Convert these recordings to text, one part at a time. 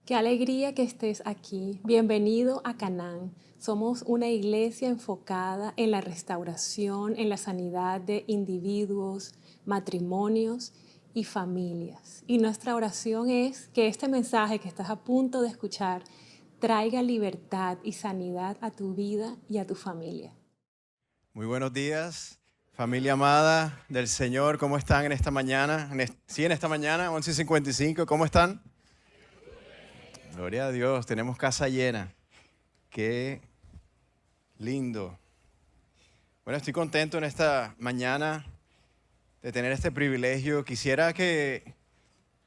Qué alegría que estés aquí. Bienvenido a Canaán. Somos una iglesia enfocada en la restauración, en la sanidad de individuos, matrimonios y familias. Y nuestra oración es que este mensaje que estás a punto de escuchar traiga libertad y sanidad a tu vida y a tu familia. Muy buenos días, familia amada del Señor. ¿Cómo están en esta mañana? Sí, en esta mañana, 11:55. ¿Cómo están? Gloria a Dios, tenemos casa llena. Qué lindo. Bueno, estoy contento en esta mañana de tener este privilegio. Quisiera que,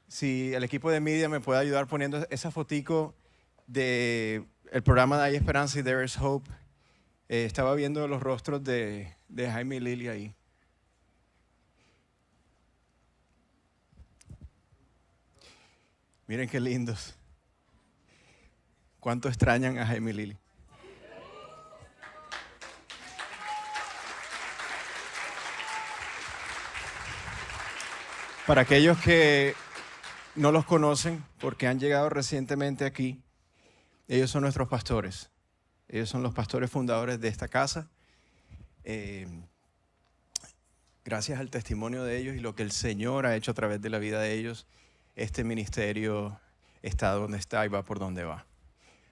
si el equipo de media me puede ayudar poniendo esa fotico del programa de Hay Esperanza y There is Hope. Estaba viendo los rostros de Jaime y Lili ahí. Miren qué lindos. ¿Cuánto extrañan a Jaime y Lili? Para aquellos que no los conocen, porque han llegado recientemente aquí, ellos son nuestros pastores. Ellos son los pastores fundadores de esta casa. Gracias al testimonio de ellos y lo que el Señor ha hecho a través de la vida de ellos, este ministerio está donde está y va por donde va.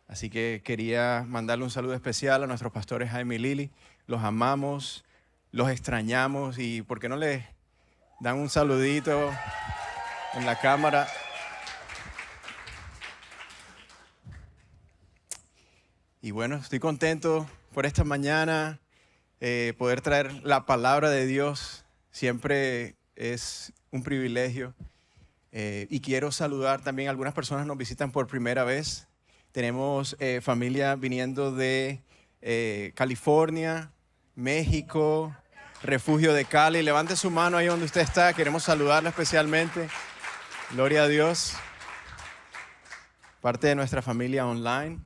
Así que quería mandarle un saludo especial a nuestros pastores Jaime y Lili. Los amamos, los extrañamos y ¿por qué no les dan un saludito en la cámara? Y bueno, estoy contento por esta mañana, poder traer la palabra de Dios. Siempre es un privilegio. Y quiero saludar también a algunas personas que nos visitan por primera vez. Tenemos familia viniendo de California, México, Refugio de Cali. Levante su mano ahí donde usted está. Queremos saludarla especialmente. Gloria a Dios. Parte de nuestra familia online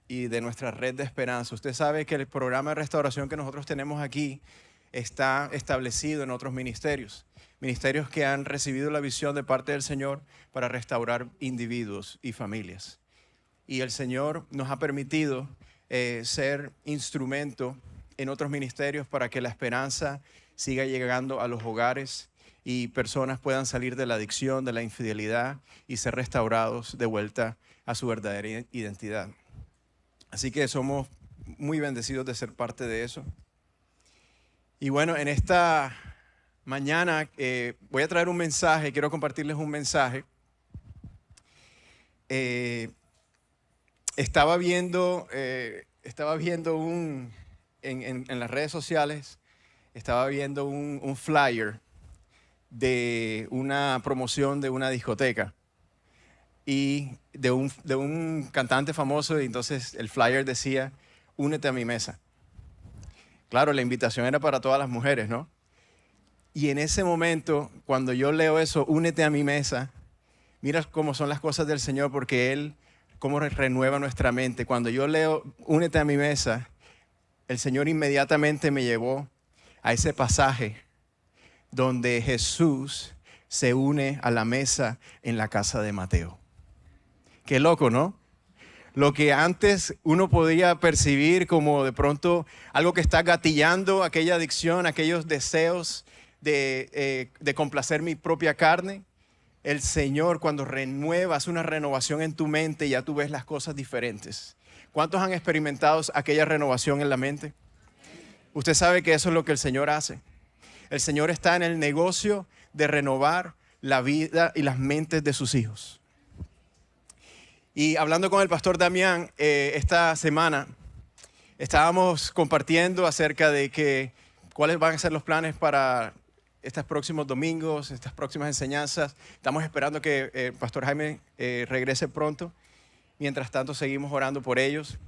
y de nuestra red de esperanza. Usted sabe que el programa de restauración que nosotros tenemos aquí está establecido en otros ministerios. Ministerios que han recibido la visión de parte del Señor para restaurar individuos y familias. Y el Señor nos ha permitido ser instrumento en otros ministerios para que la esperanza siga llegando a los hogares y personas puedan salir de la adicción, de la infidelidad y ser restaurados de vuelta a su verdadera identidad. Así que somos muy bendecidos de ser parte de eso. Y bueno, en esta mañana voy a traer un mensaje, quiero compartirles un mensaje. Estaba viendo en las redes sociales, estaba viendo un flyer de una promoción de una discoteca y de un cantante famoso, y entonces el flyer decía, únete a mi mesa. Claro, la invitación era para todas las mujeres, ¿no? Y en ese momento, cuando yo leo eso, únete a mi mesa, mira cómo son las cosas del Señor, porque Él cómo renueva nuestra mente. Cuando yo leo, únete a mi mesa, el Señor inmediatamente me llevó a ese pasaje donde Jesús se une a la mesa en la casa de Mateo. Qué loco, ¿no? Lo que antes uno podía percibir como de pronto algo que está gatillando aquella adicción, aquellos deseos de complacer mi propia carne. El Señor cuando renueva, hace una renovación en tu mente, ya tú ves las cosas diferentes. ¿Cuántos han experimentado aquella renovación en la mente? Usted sabe que eso es lo que el Señor hace. El Señor está en el negocio de renovar la vida y las mentes de sus hijos. Y hablando con el pastor Damián, esta semana estábamos compartiendo acerca de cuáles van a ser los planes para estos próximos domingos, estas próximas enseñanzas. Estamos esperando que el pastor Jaime regrese pronto. Mientras tanto, seguimos orando por ellos.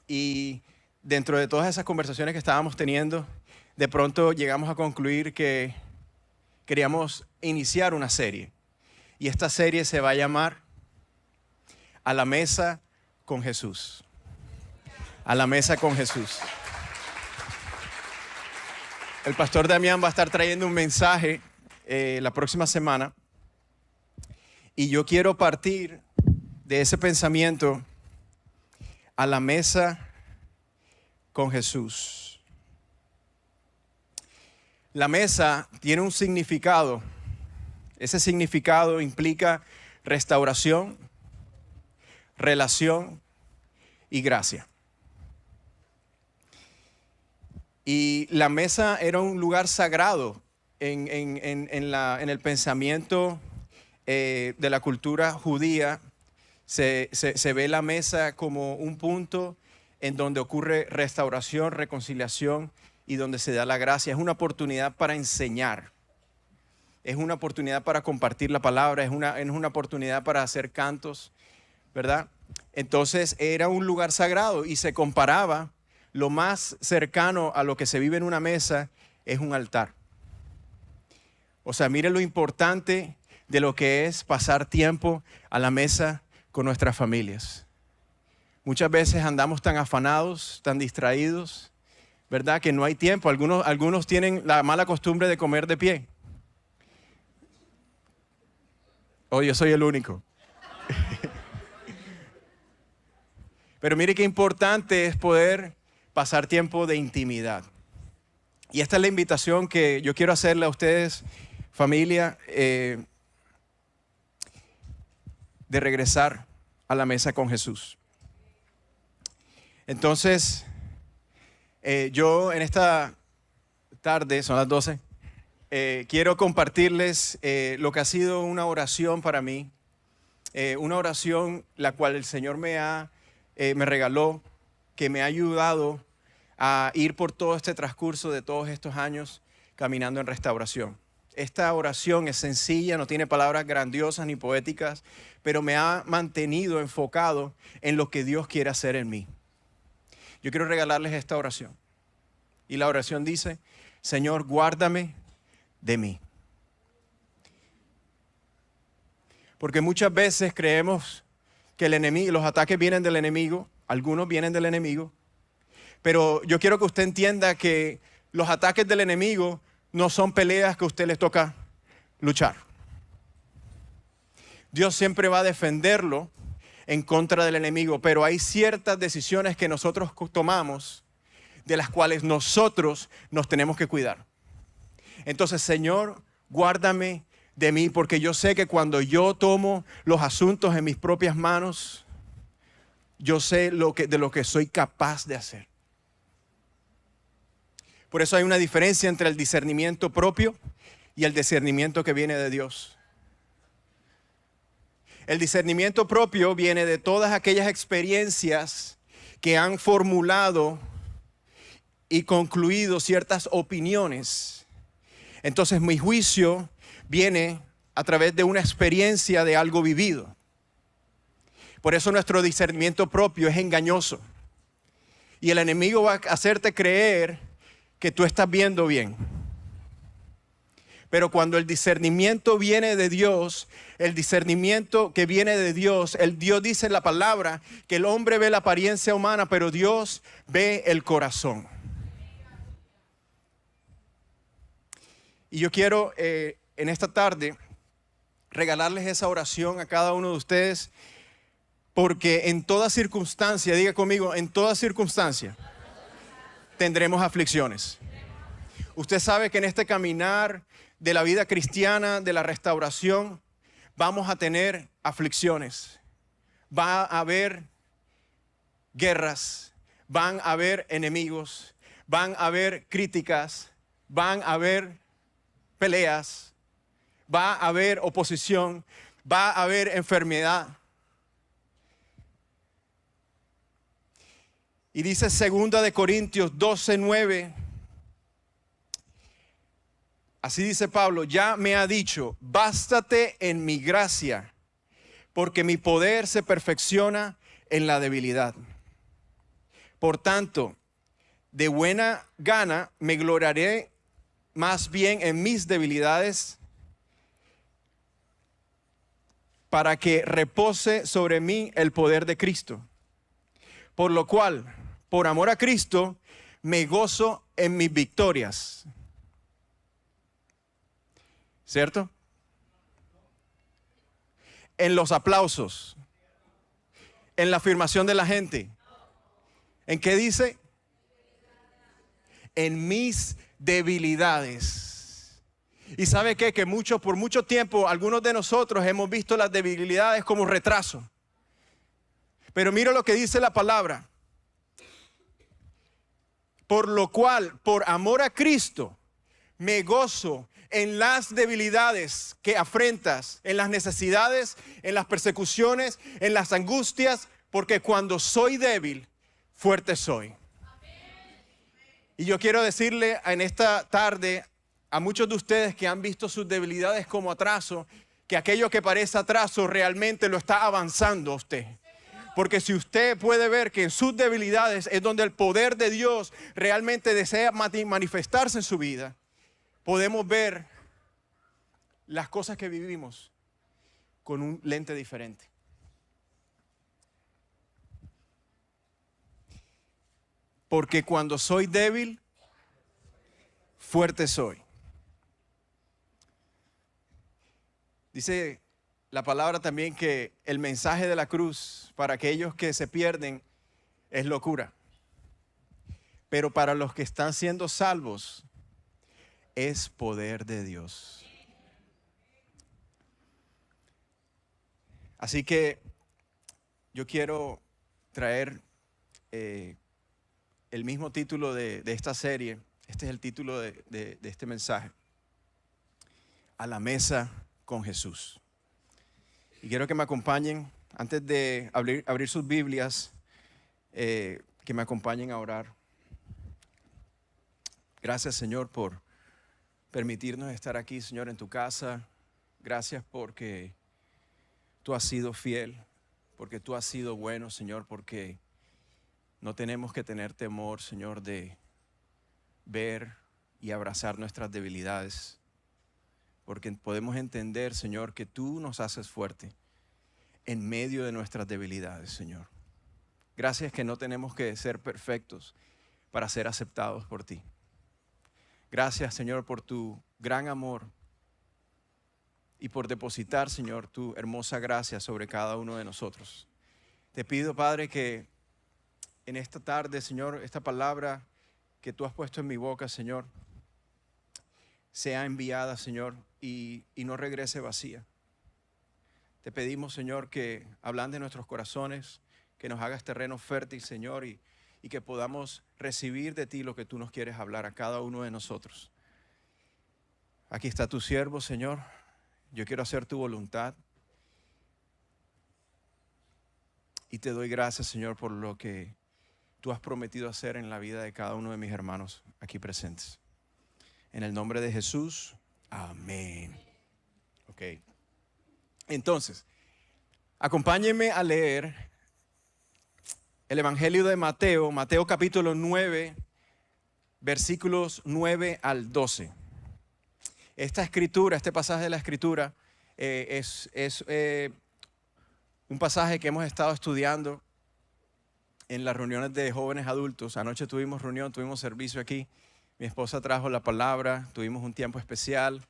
Y dentro de todas esas conversaciones que estábamos teniendo, de pronto llegamos a concluir que queríamos iniciar una serie. Y esta serie se va a llamar A la Mesa con Jesús. A la Mesa con Jesús. El pastor Damián va a estar trayendo un mensaje la próxima semana y yo quiero partir de ese pensamiento a la mesa con Jesús. La mesa tiene un significado. Ese significado implica restauración, relación y gracia. Y la mesa era un lugar sagrado en el pensamiento de la cultura judía. Se ve la mesa como un punto en donde ocurre restauración, reconciliación y donde se da la gracia. Es una oportunidad para enseñar. Es una oportunidad para compartir la palabra. Es una oportunidad para hacer cantos, ¿verdad? Entonces era un lugar sagrado y se comparaba. Lo más cercano a lo que se vive en una mesa es un altar. O sea, mire lo importante de lo que es pasar tiempo a la mesa con nuestras familias. Muchas veces andamos tan afanados, tan distraídos, ¿verdad? Que no hay tiempo. Algunos tienen la mala costumbre de comer de pie. Oh, yo soy el único. Pero mire qué importante es poder pasar tiempo de intimidad. Y esta es la invitación que yo quiero hacerle a ustedes, familia, de regresar a la mesa con Jesús. Entonces, yo en esta tarde, son las 12, quiero compartirles lo que ha sido una oración para mí, una oración la cual el Señor me regaló, que me ha ayudado a ir por todo este transcurso de todos estos años caminando en restauración. Esta oración es sencilla, no tiene palabras grandiosas ni poéticas, pero me ha mantenido enfocado en lo que Dios quiere hacer en mí. Yo quiero regalarles esta oración. Y la oración dice: Señor, guárdame de mí. Porque muchas veces creemos que el enemigo, los ataques vienen del enemigo, algunos vienen del enemigo, pero yo quiero que usted entienda que los ataques del enemigo no son peleas que a usted les toca luchar. Dios siempre va a defenderlo en contra del enemigo, pero hay ciertas decisiones que nosotros tomamos de las cuales nosotros nos tenemos que cuidar. Entonces, Señor, guárdame de mí, porque yo sé que cuando yo tomo los asuntos en mis propias manos, yo sé de lo que soy capaz de hacer. Por eso hay una diferencia entre el discernimiento propio y el discernimiento que viene de Dios. El discernimiento propio viene de todas aquellas experiencias que han formulado y concluido ciertas opiniones. Entonces mi juicio viene a través de una experiencia de algo vivido. Por eso nuestro discernimiento propio es engañoso. Y el enemigo va a hacerte creer que tú estás viendo bien. Pero cuando el discernimiento viene de Dios, el discernimiento que viene de Dios, el Dios dice en la palabra que el hombre ve la apariencia humana, pero Dios ve el corazón. Y yo quiero en esta tarde regalarles esa oración a cada uno de ustedes, porque en toda circunstancia, diga conmigo, en toda circunstancia tendremos aflicciones. Usted sabe que en este caminar de la vida cristiana, de la restauración, vamos a tener aflicciones. Va a haber guerras, van a haber enemigos, van a haber críticas, van a haber peleas, va a haber oposición, va a haber enfermedad. Y dice 2 Corintios 12:9. Así dice Pablo: ya me ha dicho, bástate en mi gracia, porque mi poder se perfecciona en la debilidad. Por tanto, de buena gana me gloriaré más bien en mis debilidades, para que repose sobre mí el poder de Cristo. Por lo cual, por amor a Cristo, me gozo en mis victorias. ¿Cierto? En los aplausos, en la afirmación de la gente. ¿En qué dice? En mis debilidades. ¿Y sabe qué? Que por mucho tiempo algunos de nosotros hemos visto las debilidades como retraso. Pero mira lo que dice la palabra. Por lo cual, por amor a Cristo, me gozo en las debilidades que afrentas, en las necesidades, en las persecuciones, en las angustias, porque cuando soy débil, fuerte soy. Y yo quiero decirle en esta tarde a muchos de ustedes que han visto sus debilidades como atraso, que aquello que parece atraso realmente lo está avanzando a usted. Porque si usted puede ver que en sus debilidades es donde el poder de Dios realmente desea manifestarse en su vida, podemos ver las cosas que vivimos con un lente diferente. Porque cuando soy débil, fuerte soy. Dice la palabra también que el mensaje de la cruz para aquellos que se pierden es locura. Pero para los que están siendo salvos es poder de Dios. Así que yo quiero traer el mismo título de esta serie. Este es el título de este mensaje. A la mesa con Jesús. Y quiero que me acompañen, antes de abrir sus Biblias, que me acompañen a orar. Gracias, Señor, por permitirnos estar aquí, Señor, en tu casa. Gracias porque tú has sido fiel, porque tú has sido bueno, Señor, porque no tenemos que tener temor, Señor, de ver y abrazar nuestras debilidades. Porque podemos entender, Señor, que tú nos haces fuerte en medio de nuestras debilidades, Señor. Gracias que no tenemos que ser perfectos para ser aceptados por ti. Gracias, Señor, por tu gran amor y por depositar, Señor, tu hermosa gracia sobre cada uno de nosotros. Te pido, Padre, que en esta tarde, Señor, esta palabra que tú has puesto en mi boca, Señor, sea enviada, Señor, y no regrese vacía. Te pedimos, Señor, que ablande nuestros corazones, que nos hagas terreno fértil, Señor, y que podamos recibir de ti lo que tú nos quieres hablar a cada uno de nosotros. Aquí está tu siervo, Señor. Yo quiero hacer tu voluntad. Y te doy gracias, Señor, por lo que tú has prometido hacer en la vida de cada uno de mis hermanos aquí presentes. En el nombre de Jesús, amén. Ok. Entonces, acompáñenme a leer el Evangelio de Mateo, Mateo capítulo 9, versículos 9 al 12. Esta escritura, este pasaje de la escritura es un pasaje que hemos estado estudiando en las reuniones de jóvenes adultos. Anoche tuvimos reunión, tuvimos servicio aquí. Mi esposa trajo la palabra, tuvimos un tiempo especial.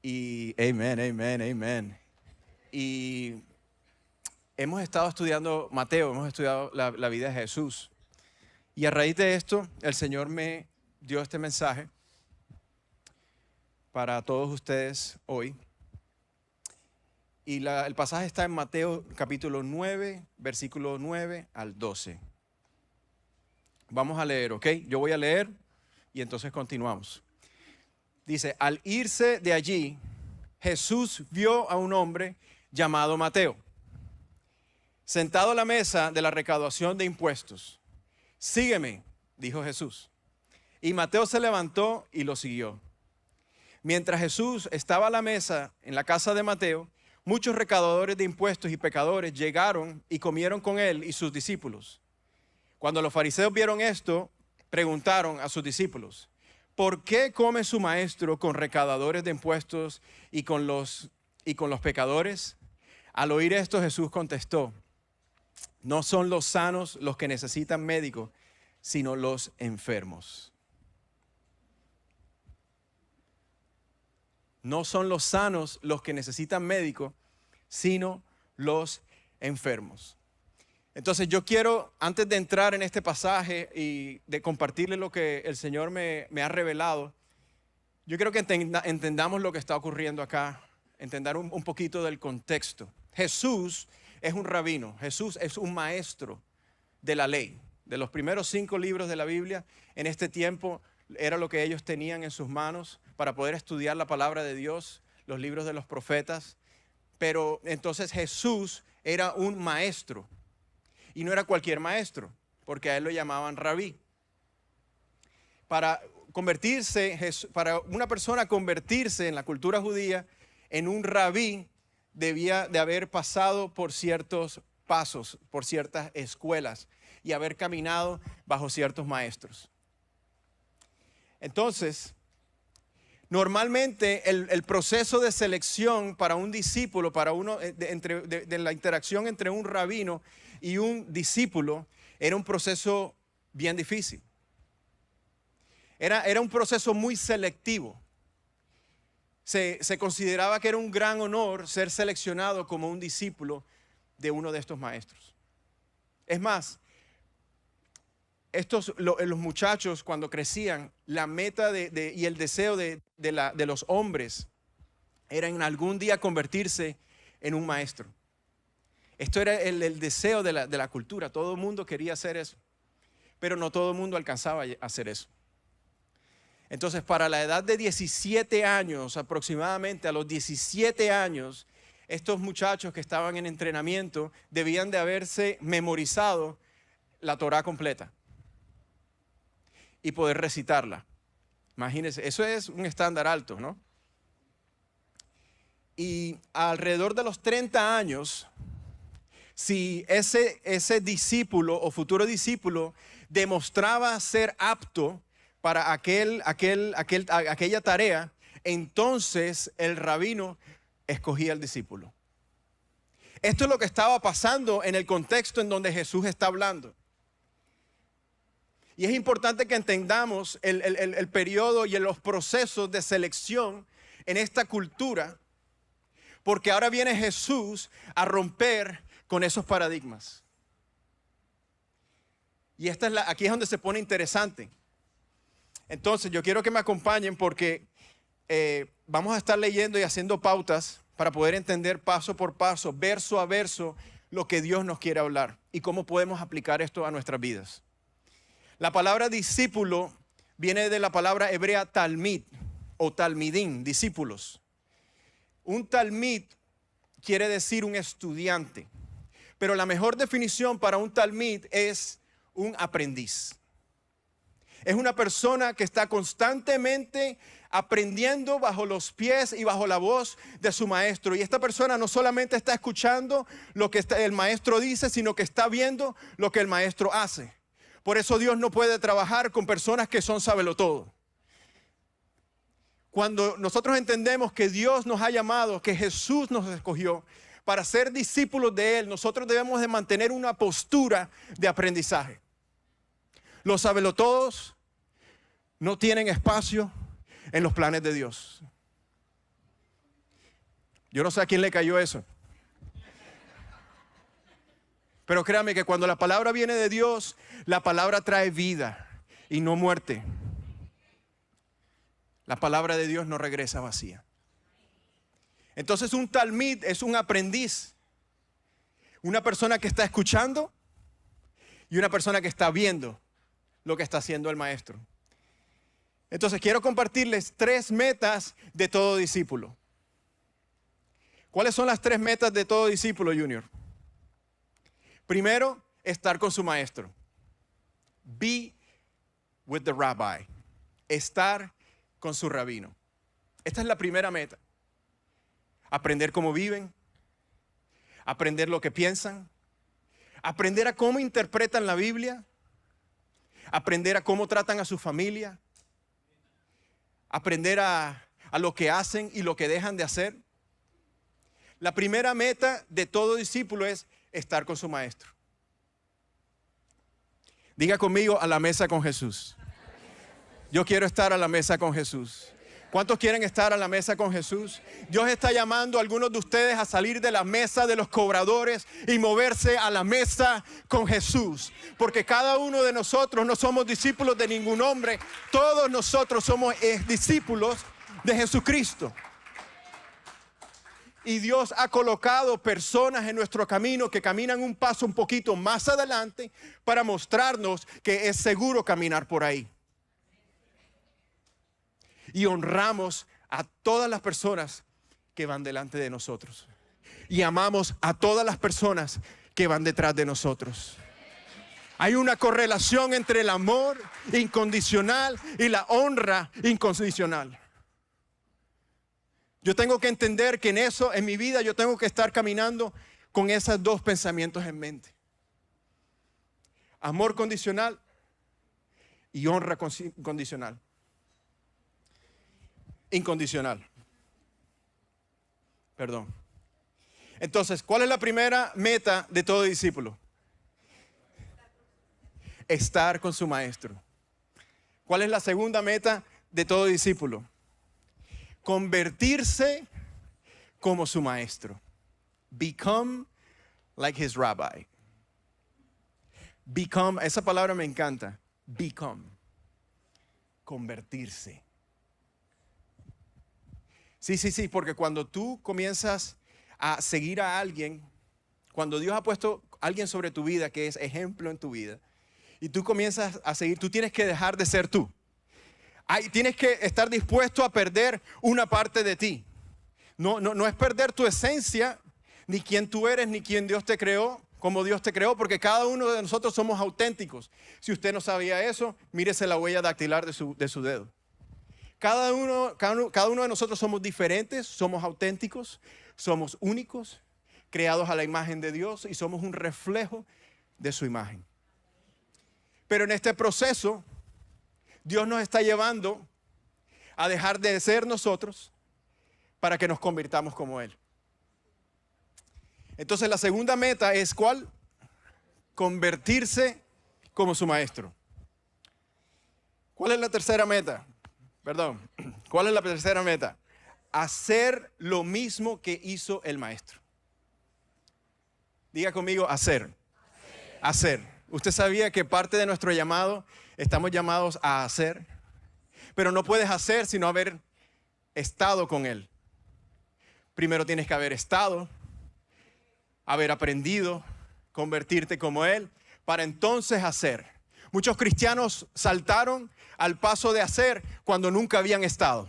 Y amén. Y hemos estado estudiando Mateo, hemos estudiado la vida de Jesús. Y a raíz de esto, el Señor me dio este mensaje para todos ustedes hoy. Y el pasaje está en Mateo capítulo 9, versículo 9 al 12. Vamos a leer, ¿ok? Yo voy a leer y entonces continuamos. Dice, al irse de allí, Jesús vio a un hombre llamado Mateo, sentado a la mesa de la recaudación de impuestos. Sígueme, dijo Jesús. Y Mateo se levantó y lo siguió. Mientras Jesús estaba a la mesa en la casa de Mateo, muchos recaudadores de impuestos y pecadores llegaron y comieron con él y sus discípulos. Cuando los fariseos vieron esto, preguntaron a sus discípulos, ¿por qué come su maestro con recaudadores de impuestos y con los pecadores? Al oír esto, Jesús contestó, no son los sanos los que necesitan médico, sino los enfermos. No son los sanos los que necesitan médico, sino los enfermos. Entonces yo quiero, antes de entrar en este pasaje y de compartirles lo que el Señor me ha revelado, yo quiero que entendamos lo que está ocurriendo acá, entender un poquito del contexto. Jesús es un rabino, Jesús es un maestro de la ley. De los primeros 5 libros de la Biblia, en este tiempo era lo que ellos tenían en sus manos para poder estudiar la palabra de Dios, los libros de los profetas. Pero entonces Jesús era un maestro. Y no era cualquier maestro, porque a él lo llamaban rabí. Para una persona convertirse en la cultura judía en un rabí, debía de haber pasado por ciertos pasos, por ciertas escuelas y haber caminado bajo ciertos maestros. Entonces, normalmente el proceso de selección para un discípulo, para uno de la interacción entre un rabino y un discípulo, era un proceso bien difícil. Era un proceso muy selectivo. Se consideraba que era un gran honor ser seleccionado como un discípulo de uno de estos maestros. Es más, los muchachos cuando crecían, la meta y el deseo de los hombres era en algún día convertirse en un maestro. Esto era el deseo de la cultura. Todo el mundo quería hacer eso, pero no todo el mundo alcanzaba a hacer eso. Entonces, para la edad de 17 años, aproximadamente a los 17 años, estos muchachos que estaban en entrenamiento debían de haberse memorizado la Torá completa y poder recitarla. Imagínense, eso es un estándar alto, ¿no? Y alrededor de los 30 años, si ese discípulo o futuro discípulo demostraba ser apto para aquella tarea, entonces el rabino escogía al discípulo. Esto es lo que estaba pasando en el contexto en donde Jesús está hablando. Y es importante que entendamos el periodo y los procesos de selección en esta cultura, porque ahora viene Jesús a romper con esos paradigmas. Y aquí es donde se pone interesante. Entonces yo quiero que me acompañen porque vamos a estar leyendo y haciendo pautas para poder entender paso por paso, verso a verso, lo que Dios nos quiere hablar y cómo podemos aplicar esto a nuestras vidas. La palabra discípulo viene de la palabra hebrea talmid o talmidín, discípulos. Un talmid quiere decir un estudiante, pero la mejor definición para un talmid es un aprendiz. Es una persona que está constantemente aprendiendo bajo los pies y bajo la voz de su maestro. Y esta persona no solamente está escuchando lo que el maestro dice, sino que está viendo lo que el maestro hace. Por eso Dios no puede trabajar con personas que son sabelotodo. Cuando nosotros entendemos que Dios nos ha llamado, que Jesús nos escogió para ser discípulos de Él, nosotros debemos de mantener una postura de aprendizaje. Los sabelotodos no tienen espacio en los planes de Dios. Yo no sé a quién le cayó eso. Pero créame que cuando la palabra viene de Dios, la palabra trae vida y no muerte. La palabra de Dios no regresa vacía. Entonces un talmid es un aprendiz. Una persona que está escuchando y una persona que está viendo lo que está haciendo el maestro. Entonces quiero compartirles 3 metas de todo discípulo. ¿Cuáles son las 3 metas de todo discípulo, Junior? Primero, estar con su maestro. Be with the rabbi. Estar con su rabino. Esta es la primera meta. Aprender cómo viven. Aprender lo que piensan. Aprender a cómo interpretan la Biblia. Aprender a cómo tratan a su familia. Aprender a lo que hacen y lo que dejan de hacer. La primera meta de todo discípulo es estar con su maestro. Diga conmigo, a la mesa con Jesús. Yo quiero estar a la mesa con Jesús. ¿Cuántos quieren estar a la mesa con Jesús? Dios está llamando a algunos de ustedes a salir de la mesa de los cobradores y moverse a la mesa con Jesús. Porque cada uno de nosotros no somos discípulos de ningún hombre. Todos nosotros somos discípulos de Jesucristo. Y Dios ha colocado personas en nuestro camino que caminan un paso un poquito más adelante para mostrarnos que es seguro caminar por ahí. Y honramos a todas las personas que van delante de nosotros. Y amamos a todas las personas que van detrás de nosotros. Hay una correlación entre el amor incondicional y la honra incondicional. Yo tengo que entender que en mi vida, yo tengo que estar caminando con esos dos pensamientos en mente. Amor condicional y honra condicional. Incondicional. Perdón. Entonces, ¿cuál es la primera meta de todo discípulo? Estar con su maestro. ¿Cuál es la segunda meta de todo discípulo? Convertirse como su maestro. Become like his rabbi. Become, esa palabra me encanta. Become. Convertirse. Sí, porque cuando tú comienzas a seguir a alguien, cuando Dios ha puesto a alguien sobre tu vida que es ejemplo en tu vida, y tú comienzas a seguir, tú tienes que dejar de ser tú. Tienes que estar dispuesto a perder una parte de ti. No es perder tu esencia, ni quién tú eres, ni quién Dios te creó, como Dios te creó, porque cada uno de nosotros somos auténticos. Si usted no sabía eso, mírese la huella dactilar de su dedo. Cada uno de nosotros somos diferentes, somos auténticos, somos únicos, creados a la imagen de Dios y somos un reflejo de su imagen. Pero en este proceso, Dios nos está llevando a dejar de ser nosotros para que nos convirtamos como Él. Entonces la segunda meta es ¿cuál? Convertirse como su maestro. ¿Cuál es la tercera meta? ¿Cuál es la tercera meta? Hacer lo mismo que hizo el maestro. Diga conmigo, hacer. Usted sabía que parte de nuestro llamado, estamos llamados a hacer, pero no puedes hacer sino haber estado con Él. Primero tienes que haber estado, haber aprendido, convertirte como Él, para entonces hacer. Muchos cristianos saltaron al paso de hacer cuando nunca habían estado.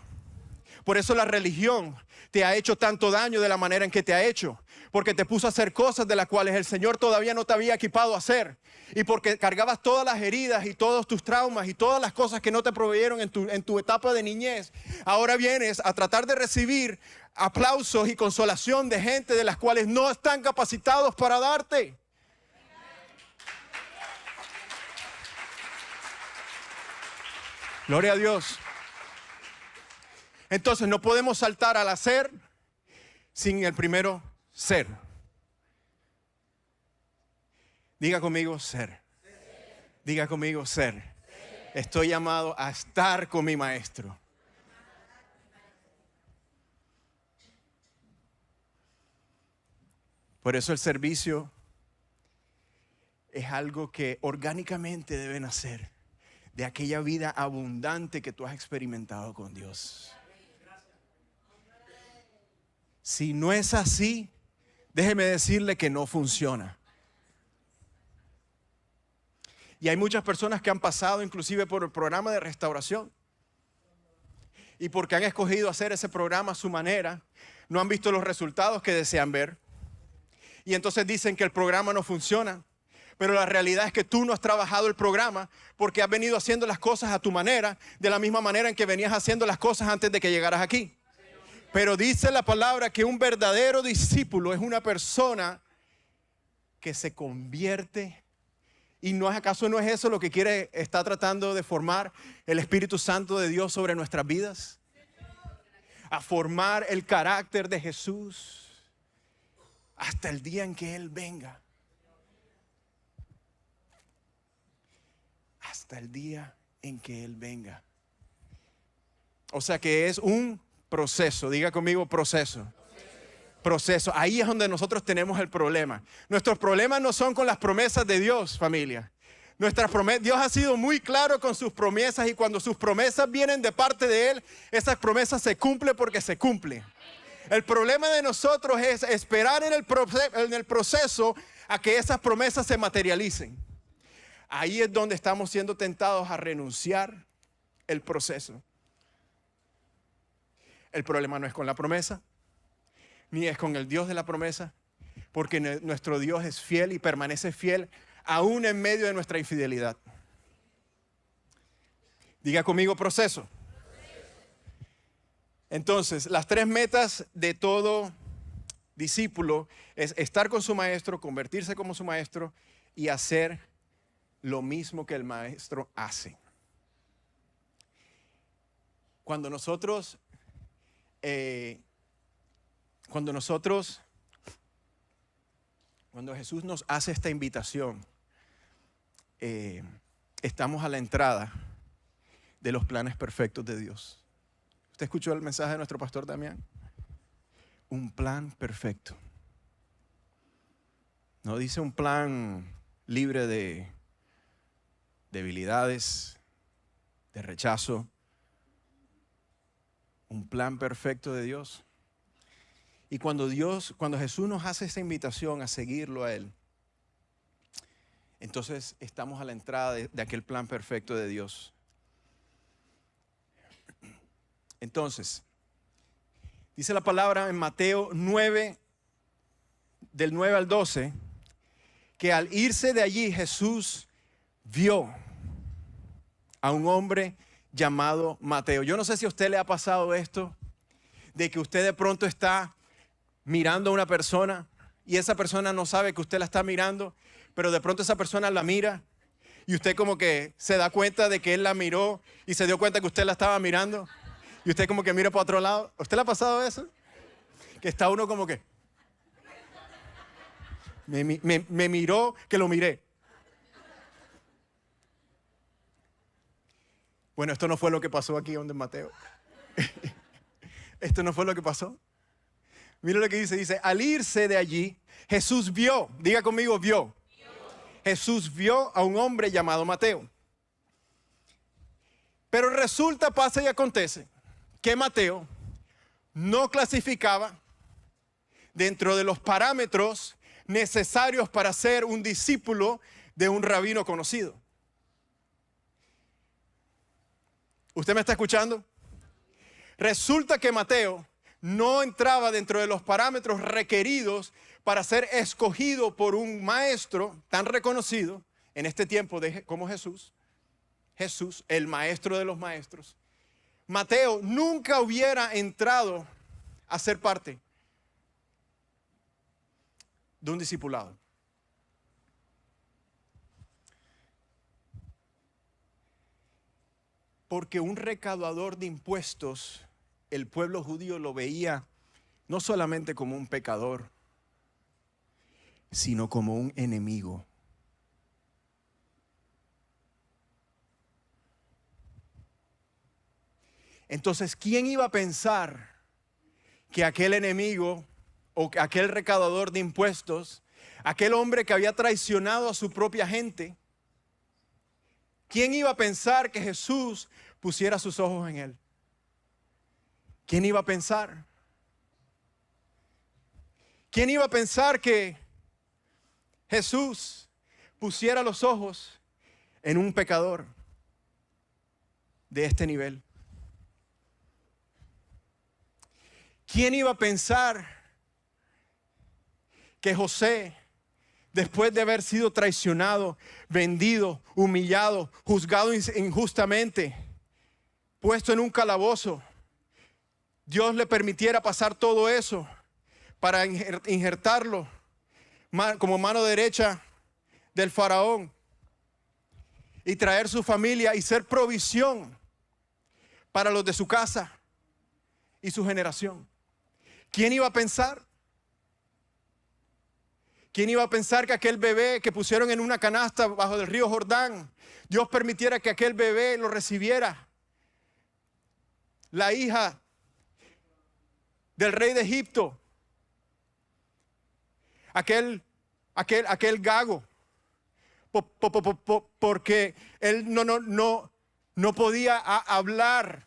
Por eso la religión te ha hecho tanto daño de la manera en que te ha hecho. Porque te puso a hacer cosas de las cuales el Señor todavía no te había equipado a hacer. Y porque cargabas todas las heridas y todos tus traumas y todas las cosas que no te proveyeron en tu etapa de niñez. Ahora vienes a tratar de recibir aplausos y consolación de gente de las cuales no están capacitados para darte. Gloria a Dios. Entonces no podemos saltar al hacer sin el primero ser. Diga conmigo ser. Diga conmigo ser. Estoy llamado a estar con mi maestro. Por eso el servicio es algo que orgánicamente deben hacer de aquella vida abundante que tú has experimentado con Dios. Si no es así, déjeme decirle que no funciona. Y hay muchas personas que han pasado inclusive por el programa de restauración. Y porque han escogido hacer ese programa a su manera, no han visto los resultados que desean ver. Y entonces dicen que el programa no funciona. Pero la realidad es que tú no has trabajado el programa porque has venido haciendo las cosas a tu manera, de la misma manera en que venías haciendo las cosas antes de que llegaras aquí. Pero dice la palabra que un verdadero discípulo es una persona que se convierte. ¿Y acaso no es eso lo que está tratando de formar el Espíritu Santo de Dios sobre nuestras vidas? A formar el carácter de Jesús hasta el día en que Él venga. Hasta el día en que Él venga. O sea que es un proceso. Diga conmigo proceso. Proceso. Ahí es donde nosotros tenemos el problema. Nuestros problemas no son con las promesas de Dios, familia. Dios ha sido muy claro con sus promesas y cuando sus promesas vienen de parte de Él, esas promesas se cumplen porque se cumplen. El problema de nosotros es esperar en el proceso a que esas promesas se materialicen. Ahí es donde estamos siendo tentados a renunciar el proceso. El problema no es con la promesa, ni es con el Dios de la promesa, porque nuestro Dios es fiel y permanece fiel aún en medio de nuestra infidelidad. Diga conmigo proceso. Entonces, las 3 metas de todo discípulo es estar con su maestro, convertirse como su maestro y hacer lo mismo que el maestro hace. Cuando Jesús nos hace esta invitación, estamos a la entrada de los planes perfectos de Dios. ¿Usted escuchó el mensaje de nuestro pastor Damián? Un plan perfecto. No dice un plan libre de debilidades, de rechazo. Un plan perfecto de Dios. Y cuando Jesús nos hace esta invitación a seguirlo a Él, entonces estamos a la entrada de aquel plan perfecto de Dios. Entonces, dice la palabra en Mateo 9, del 9 al 12, que al irse de allí Jesús vio a un hombre llamado Mateo. Yo no sé si a usted le ha pasado esto, de que usted de pronto está mirando a una persona y esa persona no sabe que usted la está mirando, pero de pronto esa persona la mira y usted como que se da cuenta de que él la miró y se dio cuenta que usted la estaba mirando y usted como que mira para otro lado. ¿A usted le ha pasado eso? Que está uno como que me miró que lo miré. Bueno, esto no fue lo que pasó aquí donde Mateo. Esto no fue lo que pasó. Mira lo que dice, al irse de allí, Jesús vio, diga conmigo, vio. Jesús vio a un hombre llamado Mateo. Pero resulta, pasa y acontece que Mateo no clasificaba dentro de los parámetros necesarios para ser un discípulo de un rabino conocido. ¿Usted me está escuchando? Resulta que Mateo no entraba dentro de los parámetros requeridos para ser escogido por un maestro tan reconocido en este tiempo como Jesús. Jesús, el maestro de los maestros. Mateo nunca hubiera entrado a ser parte de un discipulado. Porque un recaudador de impuestos, el pueblo judío lo veía no solamente como un pecador, sino como un enemigo. Entonces, ¿quién iba a pensar que aquel enemigo o aquel recaudador de impuestos, aquel hombre que había traicionado a su propia gente, quién iba a pensar que Jesús pusiera sus ojos en él? ¿Quién iba a pensar? ¿Quién iba a pensar que Jesús pusiera los ojos en un pecador de este nivel? ¿Quién iba a pensar que José, después de haber sido traicionado, vendido, humillado, juzgado injustamente, puesto en un calabozo, Dios le permitiera pasar todo eso para injertarlo como mano derecha del faraón y traer su familia y ser provisión para los de su casa y su generación? ¿Quién iba a pensar? ¿Quién iba a pensar que aquel bebé que pusieron en una canasta bajo del río Jordán, Dios permitiera que aquel bebé lo recibiera la hija del rey de Egipto, aquel gago, porque él no podía hablar.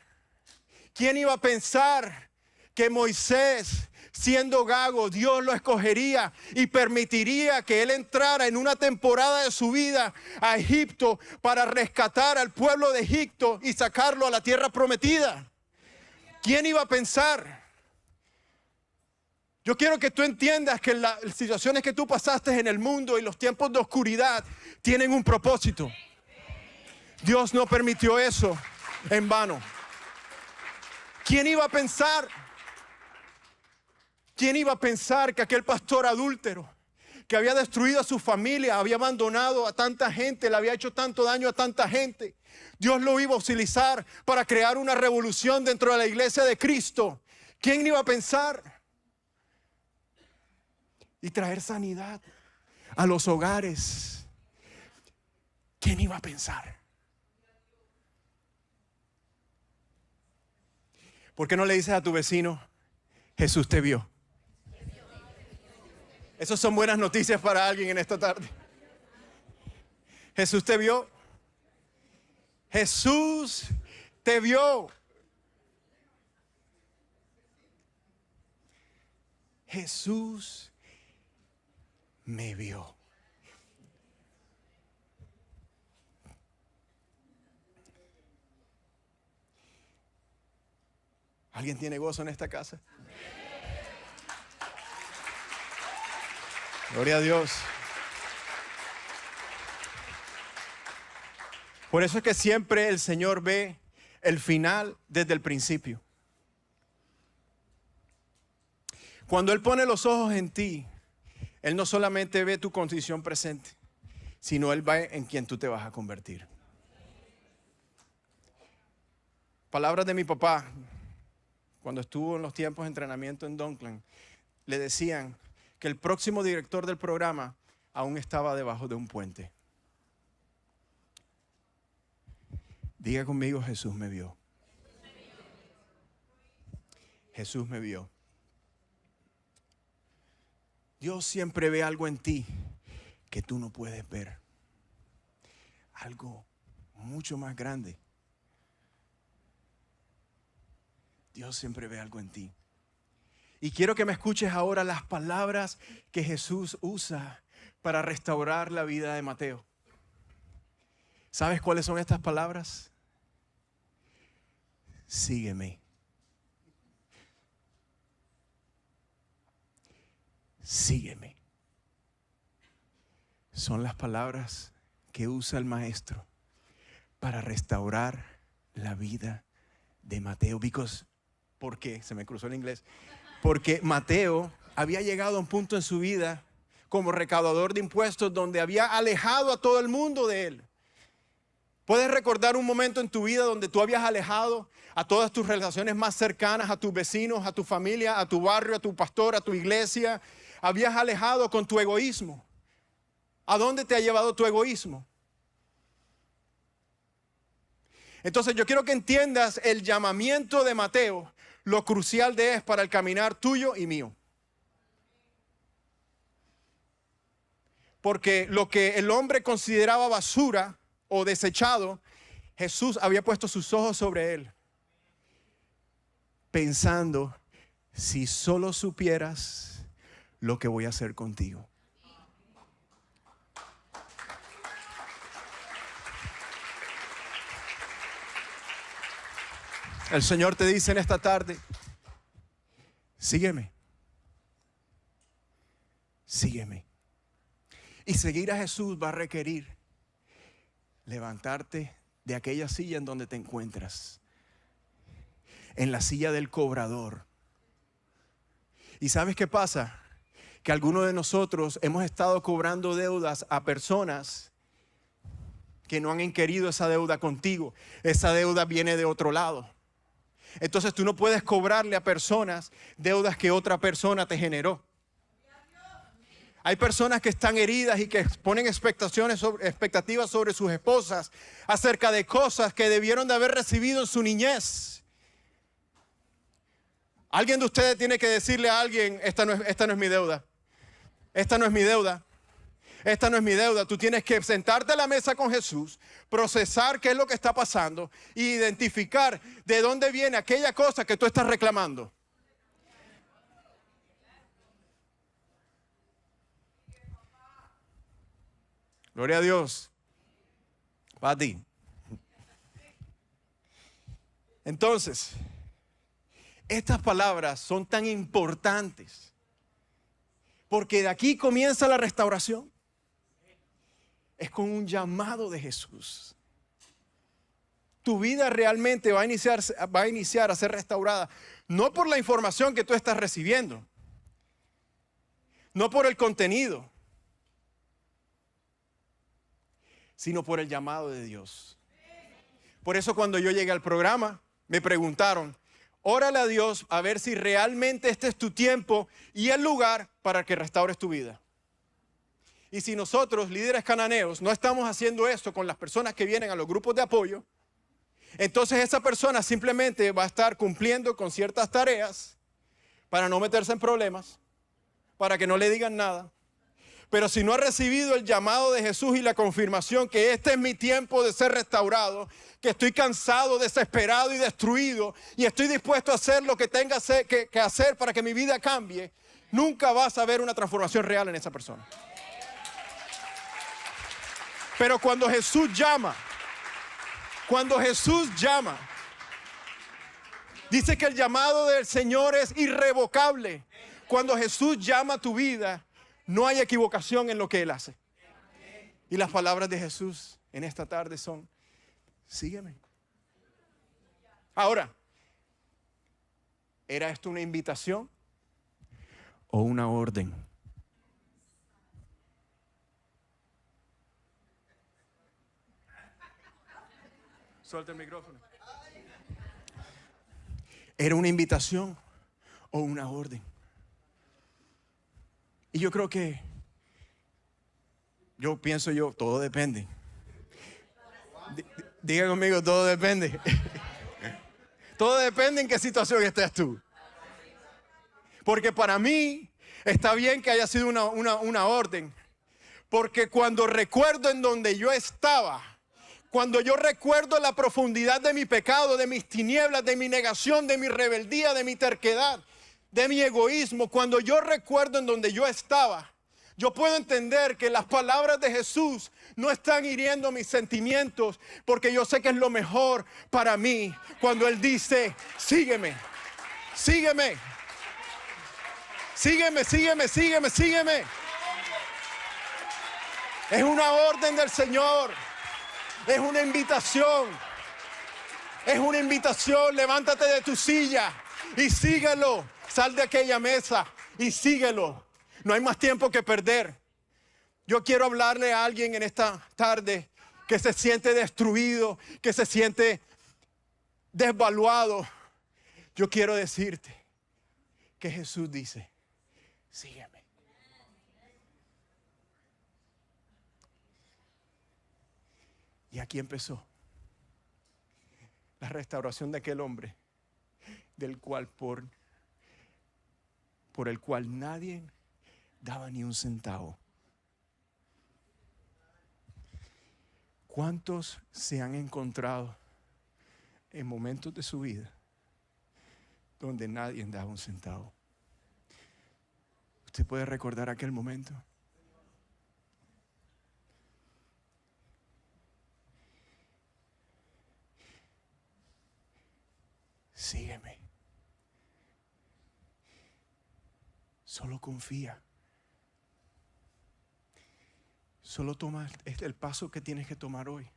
¿Quién iba a pensar que Moisés, siendo gago, Dios lo escogería y permitiría que él entrara en una temporada de su vida a Egipto para rescatar al pueblo de Egipto y sacarlo a la tierra prometida? ¿Quién iba a pensar? Yo quiero que tú entiendas que las situaciones que tú pasaste en el mundo y los tiempos de oscuridad tienen un propósito. Dios no permitió eso en vano. ¿Quién iba a pensar? ¿Quién iba a pensar que aquel pastor adúltero, que había destruido a su familia, había abandonado a tanta gente, le había hecho tanto daño a tanta gente, Dios lo iba a utilizar para crear una revolución dentro de la iglesia de Cristo? ¿Quién iba a pensar? Y traer sanidad a los hogares. ¿Quién iba a pensar? ¿Por qué no le dices a tu vecino, Jesús te vio? Esas son buenas noticias para alguien en esta tarde. Jesús te vio. Jesús te vio. Jesús me vio. ¿Alguien tiene gozo en esta casa? Gloria a Dios. Por eso es que siempre el Señor ve el final desde el principio. Cuando Él pone los ojos en ti, Él no solamente ve tu condición presente, sino Él ve en quien tú te vas a convertir. Palabras de mi papá, cuando estuvo en los tiempos de entrenamiento en Dunkland, le decían que el próximo director del programa aún estaba debajo de un puente. Diga conmigo, Jesús me vio. Jesús me vio. Dios siempre ve algo en ti que tú no puedes ver. Algo mucho más grande. Dios siempre ve algo en ti. Y quiero que me escuches ahora las palabras que Jesús usa para restaurar la vida de Mateo. ¿Sabes cuáles son estas palabras? Sígueme. Sígueme. Son las palabras que usa el maestro para restaurar la vida de Mateo. ¿Por qué? Se me cruzó el inglés. Porque Mateo había llegado a un punto en su vida como recaudador de impuestos donde había alejado a todo el mundo de él. ¿Puedes recordar un momento en tu vida donde tú habías alejado a todas tus relaciones más cercanas, a tus vecinos, a tu familia, a tu barrio, a tu pastor, a tu iglesia? Habías alejado con tu egoísmo. ¿A dónde te ha llevado tu egoísmo? Entonces yo quiero que entiendas el llamamiento de Mateo, lo crucial de es para el caminar tuyo y mío. Porque lo que el hombre consideraba basura o desechado, Jesús había puesto sus ojos sobre él, pensando, si solo supieras lo que voy a hacer contigo. El Señor te dice en esta tarde, sígueme. Sígueme. Y seguir a Jesús va a requerir levantarte de aquella silla en donde te encuentras, en la silla del cobrador. ¿Y sabes qué pasa? Que algunos de nosotros hemos estado cobrando deudas a personas que no han inquirido esa deuda contigo. Esa deuda viene de otro lado. Entonces tú no puedes cobrarle a personas deudas que otra persona te generó. Hay personas que están heridas y que ponen expectativas sobre sus esposas acerca de cosas que debieron de haber recibido en su niñez. Alguien de ustedes tiene que decirle a alguien, esta no es mi deuda. Esta no es mi deuda. Esta no es mi deuda. Tú tienes que sentarte a la mesa con Jesús, procesar qué es lo que está pasando e identificar de dónde viene aquella cosa que tú estás reclamando. Gloria a Dios. Para ti. Entonces, estas palabras son tan importantes porque de aquí comienza la restauración. Es con un llamado de Jesús. Tu vida realmente va a iniciar a ser restaurada, no por la información que tú estás recibiendo, no por el contenido, sino por el llamado de Dios. Por eso cuando yo llegué al programa, me preguntaron, órale a Dios a ver si realmente este es tu tiempo y el lugar para que restaures tu vida. Y si nosotros, líderes cananeos, no estamos haciendo esto con las personas que vienen a los grupos de apoyo, entonces esa persona simplemente va a estar cumpliendo con ciertas tareas para no meterse en problemas, para que no le digan nada. Pero si no ha recibido el llamado de Jesús y la confirmación que este es mi tiempo de ser restaurado, que estoy cansado, desesperado y destruido y estoy dispuesto a hacer lo que tenga que hacer para que mi vida cambie, nunca vas a ver una transformación real en esa persona. Pero cuando Jesús llama, dice que el llamado del Señor es irrevocable. Cuando Jesús llama a tu vida, no hay equivocación en lo que Él hace. Y las palabras de Jesús en esta tarde son, sígueme. Ahora, ¿era esto una invitación o una orden? Suelta el micrófono. ¿Era una invitación o una orden? Y yo creo que, todo depende. Diga conmigo, todo depende. Todo depende en qué situación estés tú. Porque para mí está bien que haya sido una orden. Porque cuando recuerdo en donde yo estaba, cuando yo recuerdo la profundidad de mi pecado, de mis tinieblas, de mi negación, de mi rebeldía, de mi terquedad, de mi egoísmo, cuando yo recuerdo en donde yo estaba, yo puedo entender que las palabras de Jesús no están hiriendo mis sentimientos, porque yo sé que es lo mejor para mí. Cuando Él dice, sígueme, sígueme, sígueme, sígueme, sígueme, sígueme. Es una orden del Señor. Es una invitación. Es una invitación. Levántate de tu silla y síguelo. Sal de aquella mesa y síguelo. No hay más tiempo que perder. Yo quiero hablarle a alguien en esta tarde que se siente destruido, que se siente desvaluado. Yo quiero decirte que Jesús dice, sígueme. Y aquí empezó la restauración de aquel hombre, del cual por el cual nadie daba ni un centavo. ¿Cuántos se han encontrado en momentos de su vida donde nadie daba un centavo? ¿Usted puede recordar aquel momento? Sígueme. Solo confía. Solo toma el paso que tienes que tomar hoy.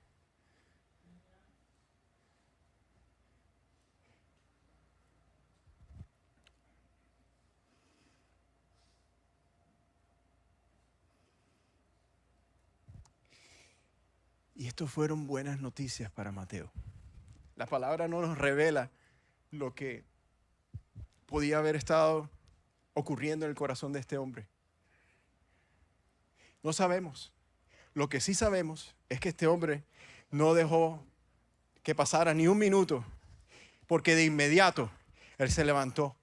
Y esto fueron buenas noticias para Mateo. La palabra no nos revela lo que podía haber estado ocurriendo en el corazón de este hombre. No sabemos. Lo que sí sabemos es que este hombre no dejó que pasara ni un minuto, porque de inmediato él se levantó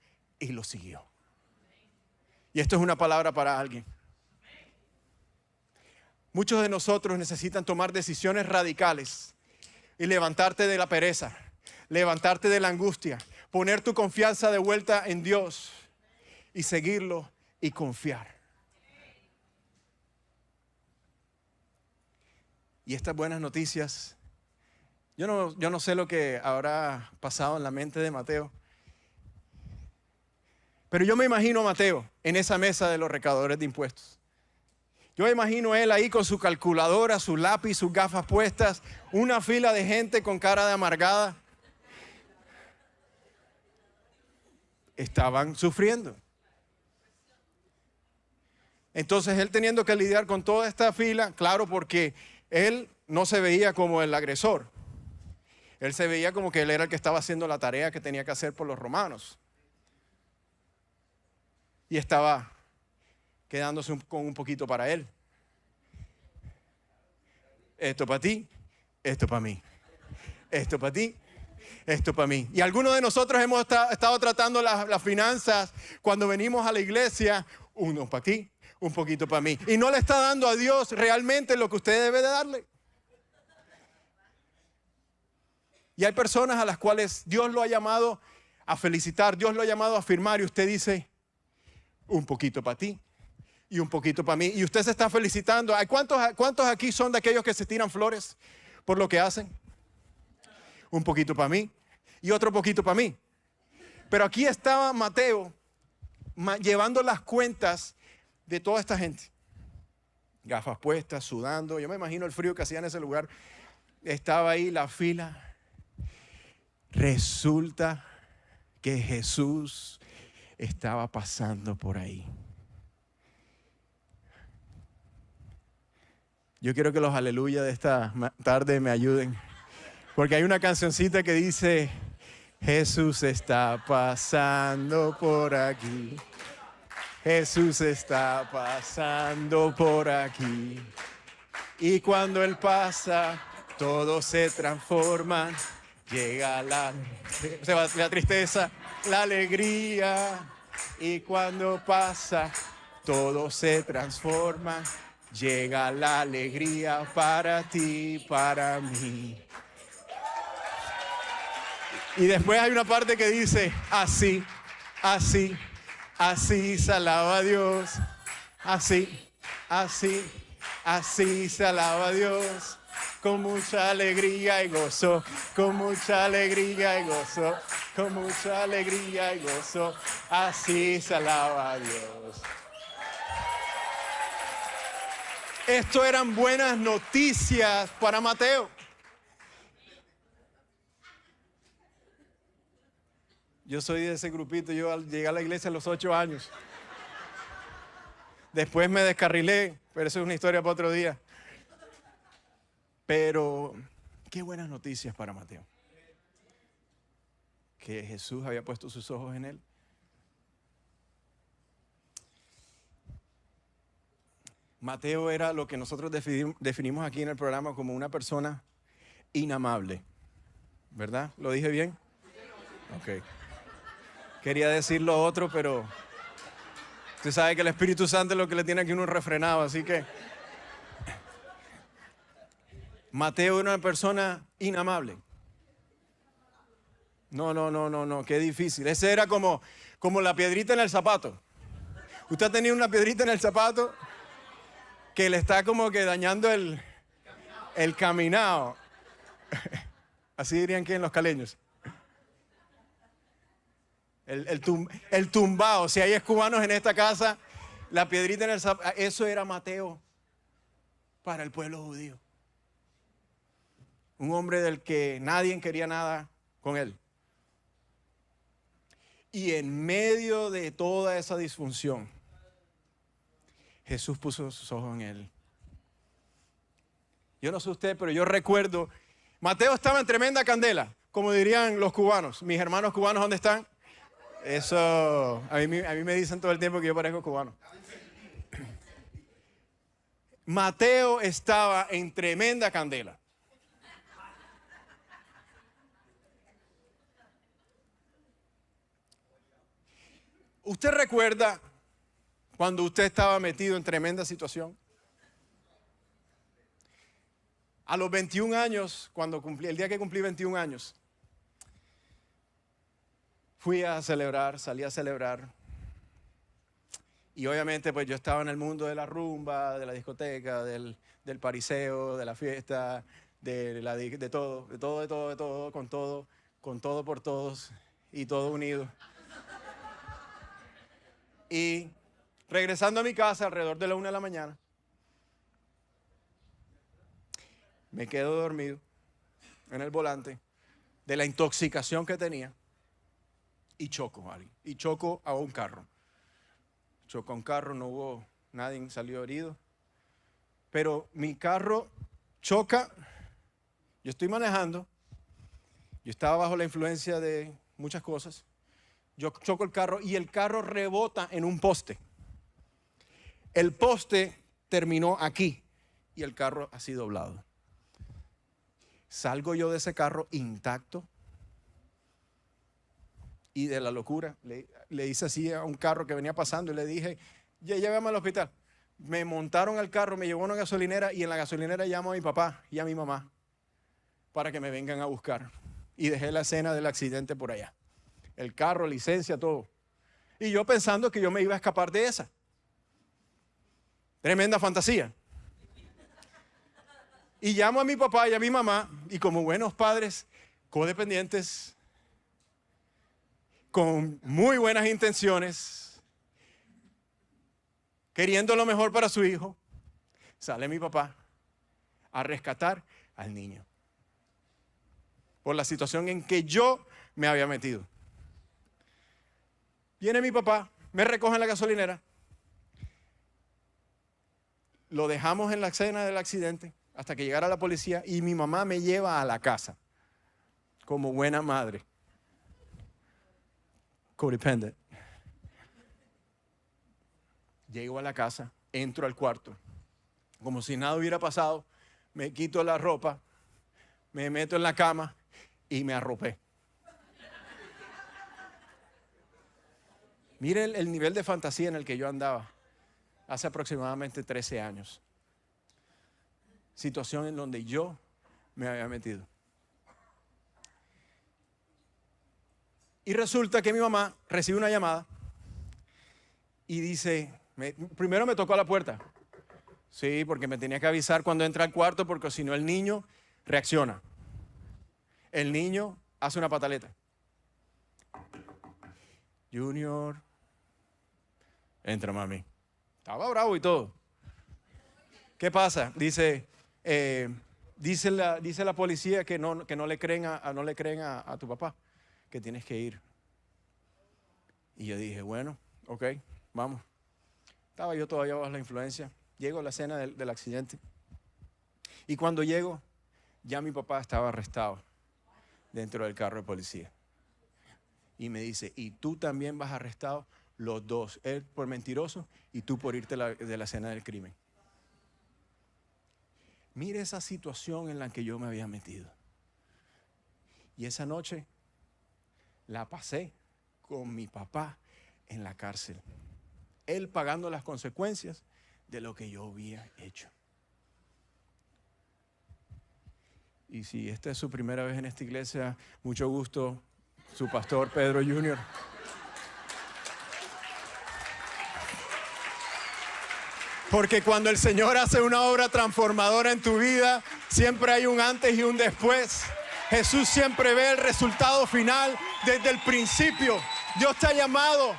y lo siguió. Y esto es una palabra para alguien. Muchos de nosotros necesitan tomar decisiones radicales y levantarte de la pereza, levantarte de la angustia, poner tu confianza de vuelta en Dios y seguirlo y confiar. Y estas buenas noticias, yo no sé lo que habrá pasado en la mente de Mateo, pero yo me imagino a Mateo en esa mesa de los recaudadores de impuestos. Yo me imagino a él ahí con su calculadora, su lápiz, sus gafas puestas, una fila de gente con cara de amargada. Estaban sufriendo. Entonces él teniendo que lidiar con toda esta fila, claro, porque él no se veía como el agresor. Él se veía como que él era el que estaba haciendo la tarea que tenía que hacer por los romanos. Y estaba quedándose con un poquito para él. Esto para ti, esto para mí. Esto para ti, esto para mí. Y algunos de nosotros hemos estado tratando las finanzas cuando venimos a la iglesia, uno para ti, un poquito para mí. Y no le está dando a Dios realmente lo que usted debe de darle. Y hay personas a las cuales Dios lo ha llamado a felicitar, Dios lo ha llamado a afirmar y usted dice, un poquito para ti y un poquito para mí. Y usted se está felicitando. ¿Cuántos aquí son de aquellos que se tiran flores por lo que hacen? Un poquito para mí y otro poquito para mí. Pero aquí estaba Mateo llevando las cuentas de toda esta gente. Gafas puestas, sudando. Yo me imagino el frío que hacía en ese lugar. Estaba ahí la fila. Resulta que Jesús estaba pasando por ahí. Yo quiero que los aleluya de esta tarde me ayuden. Porque hay una cancioncita que dice, Jesús está pasando por aquí. Jesús está pasando por aquí. Y cuando Él pasa, todo se transforma. Llega la tristeza, la alegría. Y cuando pasa, todo se transforma. Llega la alegría para ti, para mí. Y después hay una parte que dice, así, así, así se alaba a Dios. Así, así, así se alaba a Dios. Con mucha alegría y gozo, con mucha alegría y gozo, con mucha alegría y gozo, así se alaba a Dios. Esto eran buenas noticias para Mateo. Yo soy de ese grupito, yo llegué a la iglesia a los 8 años. Después me descarrilé, pero eso es una historia para otro día. Pero qué buenas noticias para Mateo. Que Jesús había puesto sus ojos en él. Mateo era lo que nosotros definimos aquí en el programa como una persona inamable. ¿Verdad? ¿Lo dije bien? Ok. Quería decir lo otro, pero usted sabe que el Espíritu Santo es lo que le tiene aquí uno refrenado, así que Mateo era una persona inamable. No, qué difícil. Ese era como la piedrita en el zapato. Usted tenía una piedrita en el zapato que le está como que dañando el caminado. Así dirían que en los caleños. El tumbao. Si hay cubanos en esta casa, la piedrita en el zapato. Eso era Mateo para el pueblo judío. Un hombre del que nadie quería nada con él. Y en medio de toda esa disfunción, Jesús puso sus ojos en él. Yo no sé usted, pero yo recuerdo, Mateo estaba en tremenda candela, como dirían los cubanos. Mis hermanos cubanos, ¿dónde están? Eso, a mí me dicen todo el tiempo que yo parezco cubano. Mateo estaba en tremenda candela. ¿Usted recuerda cuando usted estaba metido en tremenda situación? A los 21 años, el día que cumplí 21 años, fui a celebrar, salí a celebrar. Y obviamente pues yo estaba en el mundo de la rumba, de la discoteca, del pariseo, de la fiesta, de todo, con todo por todos y todo unido. Y regresando a mi casa alrededor de la 1 de la mañana, me quedo dormido en el volante de la intoxicación que tenía y choco a alguien. Y choco a un carro. Chocó un carro, no hubo nadie, salió herido. Pero mi carro choca, yo estoy manejando, yo estaba bajo la influencia de muchas cosas. Yo choco el carro y el carro rebota en un poste. El poste terminó aquí y el carro así doblado. Salgo yo de ese carro intacto y de la locura le hice así a un carro que venía pasando y le dije, ya llévame al hospital. Me montaron al carro, me llevó a una gasolinera y en la gasolinera llamo a mi papá y a mi mamá para que me vengan a buscar. Y dejé la escena del accidente por allá. El carro, licencia, todo. Y yo pensando que yo me iba a escapar de esa. Tremenda fantasía. Y llamo a mi papá y a mi mamá, y como buenos padres codependientes, con muy buenas intenciones, queriendo lo mejor para su hijo, sale mi papá a rescatar al niño. Por la situación en que yo me había metido. Viene mi papá, me recoge en la gasolinera, lo dejamos en la escena del accidente hasta que llegara la policía y mi mamá me lleva a la casa como buena madre. Codependent. Llego a la casa, entro al cuarto, como si nada hubiera pasado, me quito la ropa, me meto en la cama y me arropé. Mire el nivel de fantasía en el que yo andaba hace aproximadamente 13 años. Situación en donde yo me había metido. Y resulta que mi mamá recibe una llamada y dice, primero me tocó a la puerta. Sí, porque me tenía que avisar cuando entra al cuarto porque si no el niño reacciona. El niño hace una pataleta. Junior, entra mami. Estaba bravo y todo. ¿Qué pasa? Dice la policía que no le creen a tu papá, que tienes que ir. Y yo dije, bueno, ok, vamos. Estaba yo todavía bajo la influencia. Llego a la escena del accidente. Y cuando llego, ya mi papá estaba arrestado dentro del carro de policía. Y me dice, y tú también vas arrestado, los dos. Él por mentiroso y tú por irte de la escena del crimen. Mire esa situación en la que yo me había metido. Y esa noche la pasé con mi papá en la cárcel. Él pagando las consecuencias de lo que yo había hecho. Y si esta es su primera vez en esta iglesia, mucho gusto, su pastor Pedro Jr. Porque cuando el Señor hace una obra transformadora en tu vida, siempre hay un antes y un después. Jesús siempre ve el resultado final desde el principio. Dios te ha llamado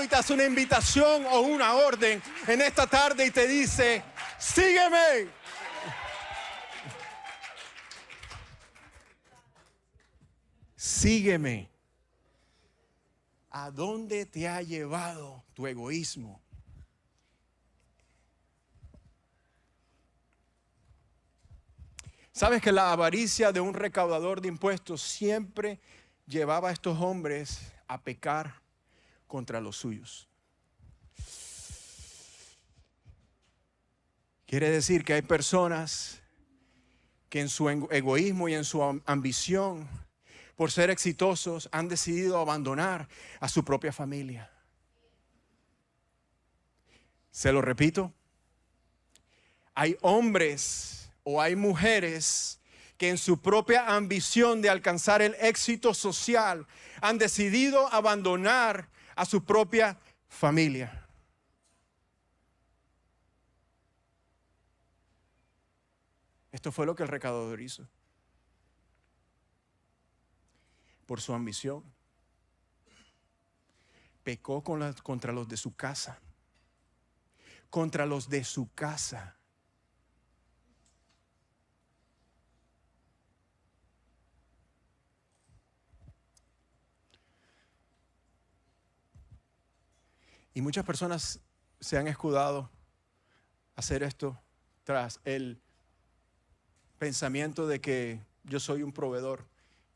y te hace una invitación o una orden en esta tarde y te dice, sígueme. Sígueme. ¿A dónde te ha llevado tu egoísmo? ¿Sabes que la avaricia de un recaudador de impuestos siempre llevaba a estos hombres a pecar contra los suyos? Quiere decir que hay personas que en su egoísmo y en su ambición por ser exitosos, han decidido abandonar a su propia familia. Se lo repito, hay hombres o hay mujeres que en su propia ambición de alcanzar el éxito social han decidido abandonar a su propia familia. Esto fue lo que el recaudador hizo. Por su ambición, pecó contra los de su casa. Contra los de su casa. Y muchas personas se han escudado a hacer esto tras el pensamiento de que yo soy un proveedor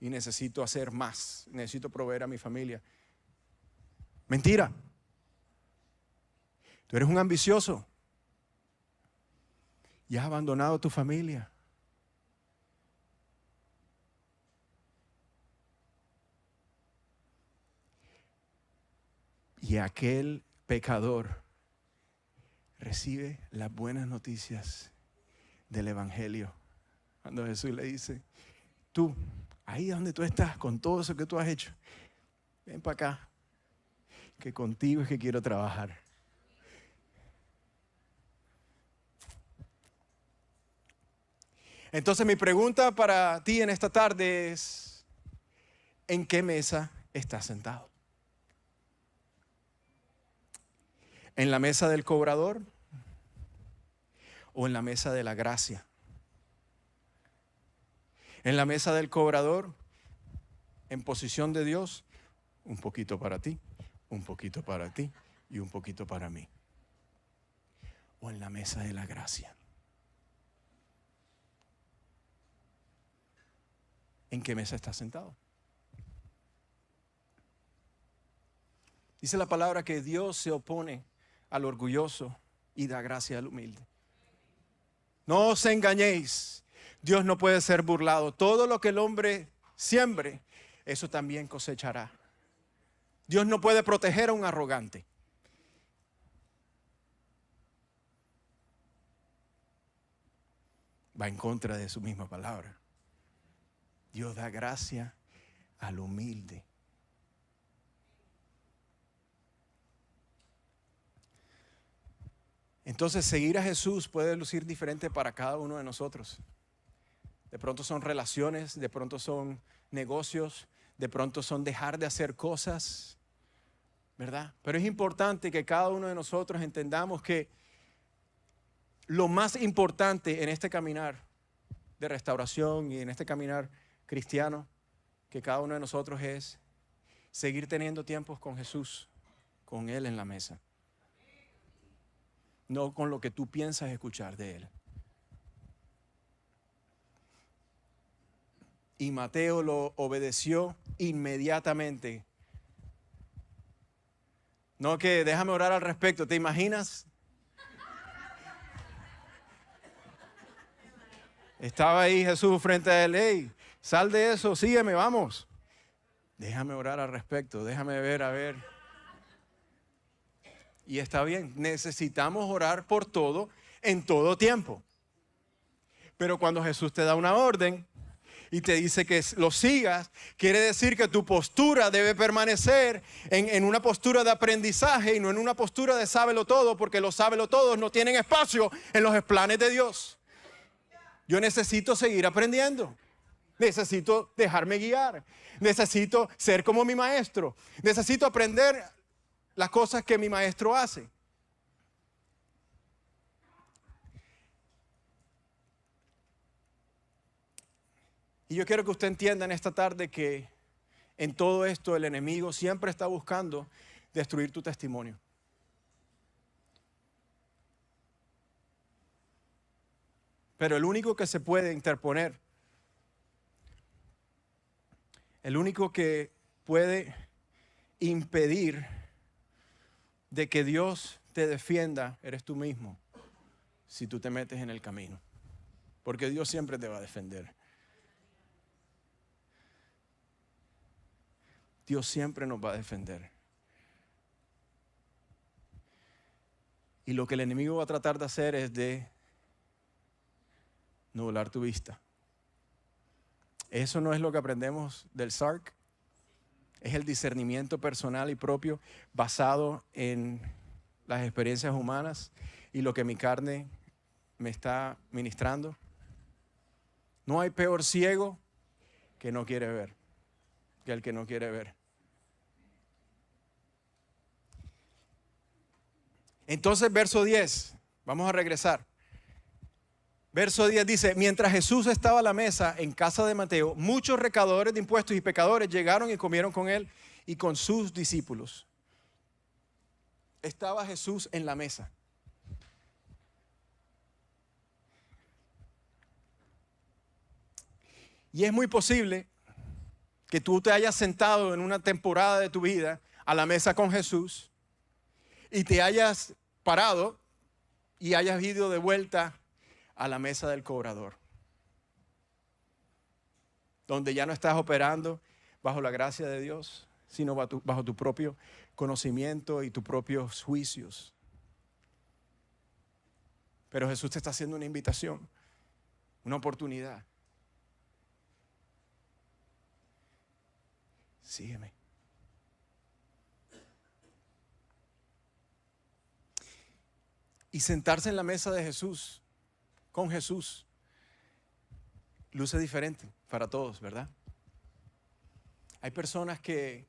y necesito hacer más, necesito proveer a mi familia. Mentira. Tú eres un ambicioso y has abandonado a tu familia. Y aquel pecador recibe las buenas noticias del Evangelio. Cuando Jesús le dice, tú, ahí donde tú estás, con todo eso que tú has hecho, ven para acá, que contigo es que quiero trabajar. Entonces mi pregunta para ti en esta tarde es, ¿en qué mesa estás sentado? ¿En la mesa del cobrador o en la mesa de la gracia? En la mesa del cobrador, en posición de Dios, un poquito para ti, un poquito para ti y un poquito para mí. O en la mesa de la gracia. ¿En qué mesa estás sentado? Dice la palabra que Dios se opone al orgulloso y da gracia al humilde. No os engañéis, Dios no puede ser burlado. Todo lo que el hombre siembre, eso también cosechará. Dios no puede proteger a un arrogante. Va en contra de su misma palabra. Dios da gracia al humilde. Entonces, seguir a Jesús puede lucir diferente para cada uno de nosotros. De pronto son relaciones, de pronto son negocios, de pronto son dejar de hacer cosas, ¿verdad? Pero es importante que cada uno de nosotros entendamos que lo más importante en este caminar de restauración y en este caminar cristiano, que cada uno de nosotros es seguir teniendo tiempos con Jesús, con Él en la mesa. No con lo que tú piensas escuchar de Él. Y Mateo lo obedeció inmediatamente. No que déjame orar al respecto, ¿te imaginas? Estaba ahí Jesús frente a él, hey, sal de eso, sígueme, vamos. Déjame orar al respecto, déjame ver, a ver. Y está bien, necesitamos orar por todo, en todo tiempo. Pero cuando Jesús te da una orden y te dice que lo sigas, quiere decir que tu postura debe permanecer en una postura de aprendizaje y no en una postura de sábelo todo, porque los sábelo todos no tienen espacio en los planes de Dios. Yo necesito seguir aprendiendo. Necesito dejarme guiar. Necesito ser como mi maestro. Necesito aprender las cosas que mi maestro hace. Y yo quiero que usted entienda en esta tarde que en todo esto el enemigo siempre está buscando destruir tu testimonio. Pero el único que se puede interponer, el único que puede impedir de que Dios te defienda, eres tú mismo, si tú te metes en el camino. Porque Dios siempre te va a defender. Dios siempre nos va a defender. Y lo que el enemigo va a tratar de hacer es de nublar tu vista. Eso no es lo que aprendemos del SARC. Es el discernimiento personal y propio basado en las experiencias humanas y lo que mi carne me está ministrando. No hay peor ciego que no quiere ver, que el que no quiere ver. Entonces, verso 10, vamos a regresar. Verso 10 dice, mientras Jesús estaba a la mesa en casa de Mateo, muchos recaudadores de impuestos y pecadores llegaron y comieron con él y con sus discípulos. Estaba Jesús en la mesa. Y es muy posible que tú te hayas sentado en una temporada de tu vida a la mesa con Jesús y te hayas parado y hayas ido de vuelta a la mesa del cobrador, donde ya no estás operando bajo la gracia de Dios, sino bajo tu propio conocimiento y tus propios juicios. Pero Jesús te está haciendo una invitación, una oportunidad. Sígueme. Y sentarse en la mesa de Jesús, con Jesús, luce diferente para todos, ¿verdad? Hay personas que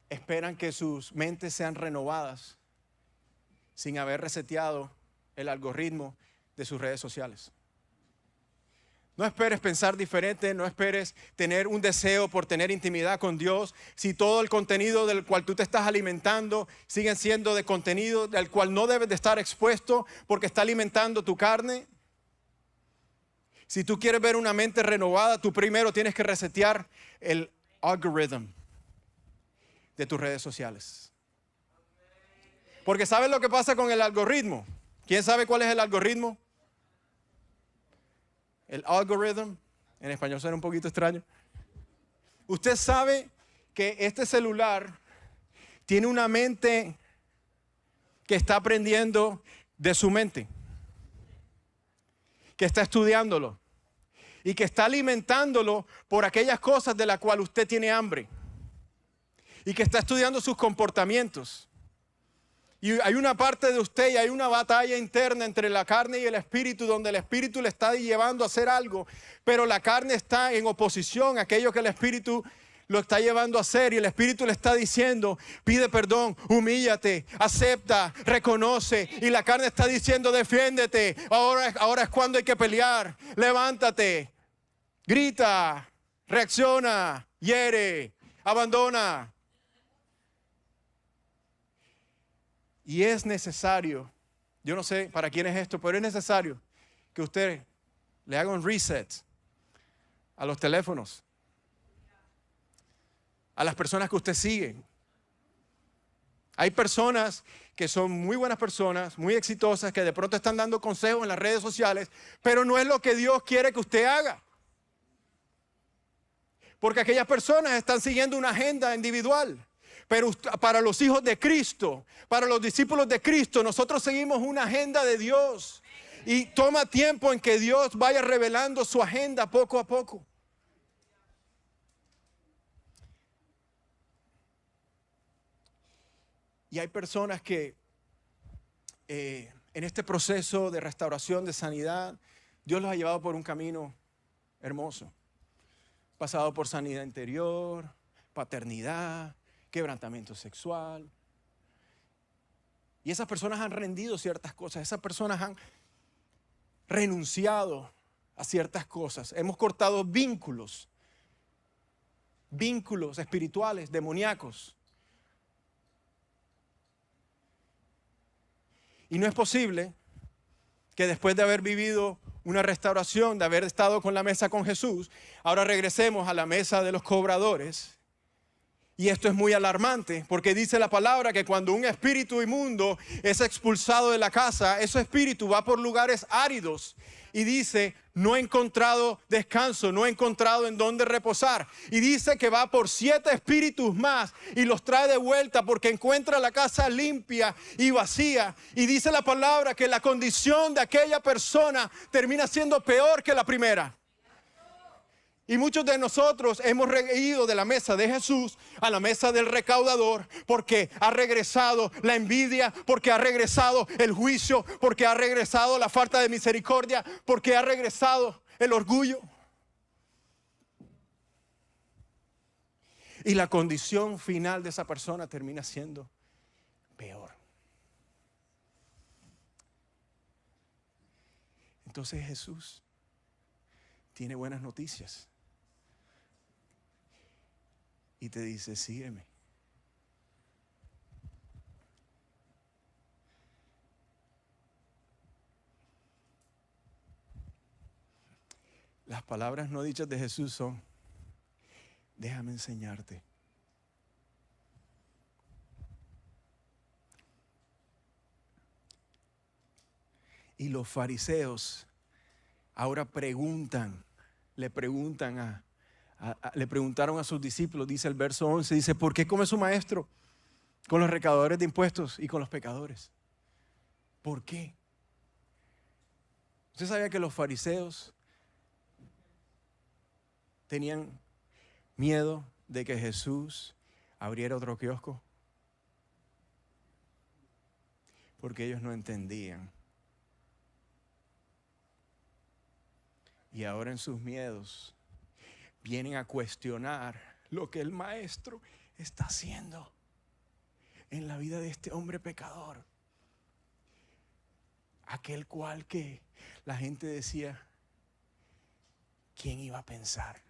esperan que sus mentes sean renovadas sin haber reseteado el algoritmo de sus redes sociales. No esperes pensar diferente, no esperes tener un deseo por tener intimidad con Dios si todo el contenido del cual tú te estás alimentando sigue siendo de contenido del cual no debes de estar expuesto porque está alimentando tu carne. Si tú quieres ver una mente renovada, tú primero tienes que resetear el algoritmo de tus redes sociales. Porque ¿sabes lo que pasa con el algoritmo? ¿Quién sabe cuál es el algoritmo? El algoritmo, en español suena un poquito extraño. Usted sabe que este celular tiene una mente que está aprendiendo de su mente, que está estudiándolo y que está alimentándolo por aquellas cosas de las cuales usted tiene hambre y que está estudiando sus comportamientos. Y hay una parte de usted y hay una batalla interna entre la carne y el espíritu, donde el espíritu le está llevando a hacer algo, pero la carne está en oposición a aquello que el espíritu lo está llevando a hacer, y el espíritu le está diciendo, pide perdón, humíllate, acepta, reconoce, y la carne está diciendo, defiéndete, ahora es cuando hay que pelear, levántate, grita, reacciona, hiere, abandona. Y es necesario, yo no sé para quién es esto, pero es necesario que usted le haga un reset a los teléfonos, a las personas que usted sigue. Hay personas que son muy buenas personas, muy exitosas, que de pronto están dando consejos en las redes sociales, pero no es lo que Dios quiere que usted haga. Porque aquellas personas están siguiendo una agenda individual. Pero para los hijos de Cristo, para los discípulos de Cristo, nosotros seguimos una agenda de Dios. Y toma tiempo en que Dios vaya revelando su agenda poco a poco. Y hay personas que en este proceso de restauración, de sanidad, Dios los ha llevado por un camino hermoso. Pasado por sanidad interior, paternidad, quebrantamiento sexual. Y esas personas han rendido ciertas cosas, esas personas han renunciado a ciertas cosas. Hemos cortado vínculos espirituales, demoníacos. Y no es posible que después de haber vivido una restauración, de haber estado con la mesa con Jesús, ahora regresemos a la mesa de los cobradores Y esto es muy alarmante porque dice la palabra que cuando un espíritu inmundo es expulsado de la casa, ese espíritu va por lugares áridos y dice, no he encontrado descanso, no he encontrado en dónde reposar. Y dice que va por 7 espíritus más y los trae de vuelta porque encuentra la casa limpia y vacía. Y dice la palabra que la condición de aquella persona termina siendo peor que la primera. Y muchos de nosotros hemos ido de la mesa de Jesús a la mesa del recaudador porque ha regresado la envidia, porque ha regresado el juicio, porque ha regresado la falta de misericordia, porque ha regresado el orgullo. Y la condición final de esa persona termina siendo peor. Entonces Jesús tiene buenas noticias. Y te dice, sígueme. Las palabras no dichas de Jesús son, déjame enseñarte. Y los fariseos ahora le preguntaron a sus discípulos, dice el verso 11, dice, ¿por qué come su maestro con los recaudadores de impuestos y con los pecadores? ¿Por qué? ¿Usted sabía que los fariseos tenían miedo de que Jesús abriera otro kiosco? Porque ellos no entendían. Y ahora en sus miedos vienen a cuestionar lo que el maestro está haciendo en la vida de este hombre pecador. Aquel cual que la gente decía, ¿quién iba a pensar?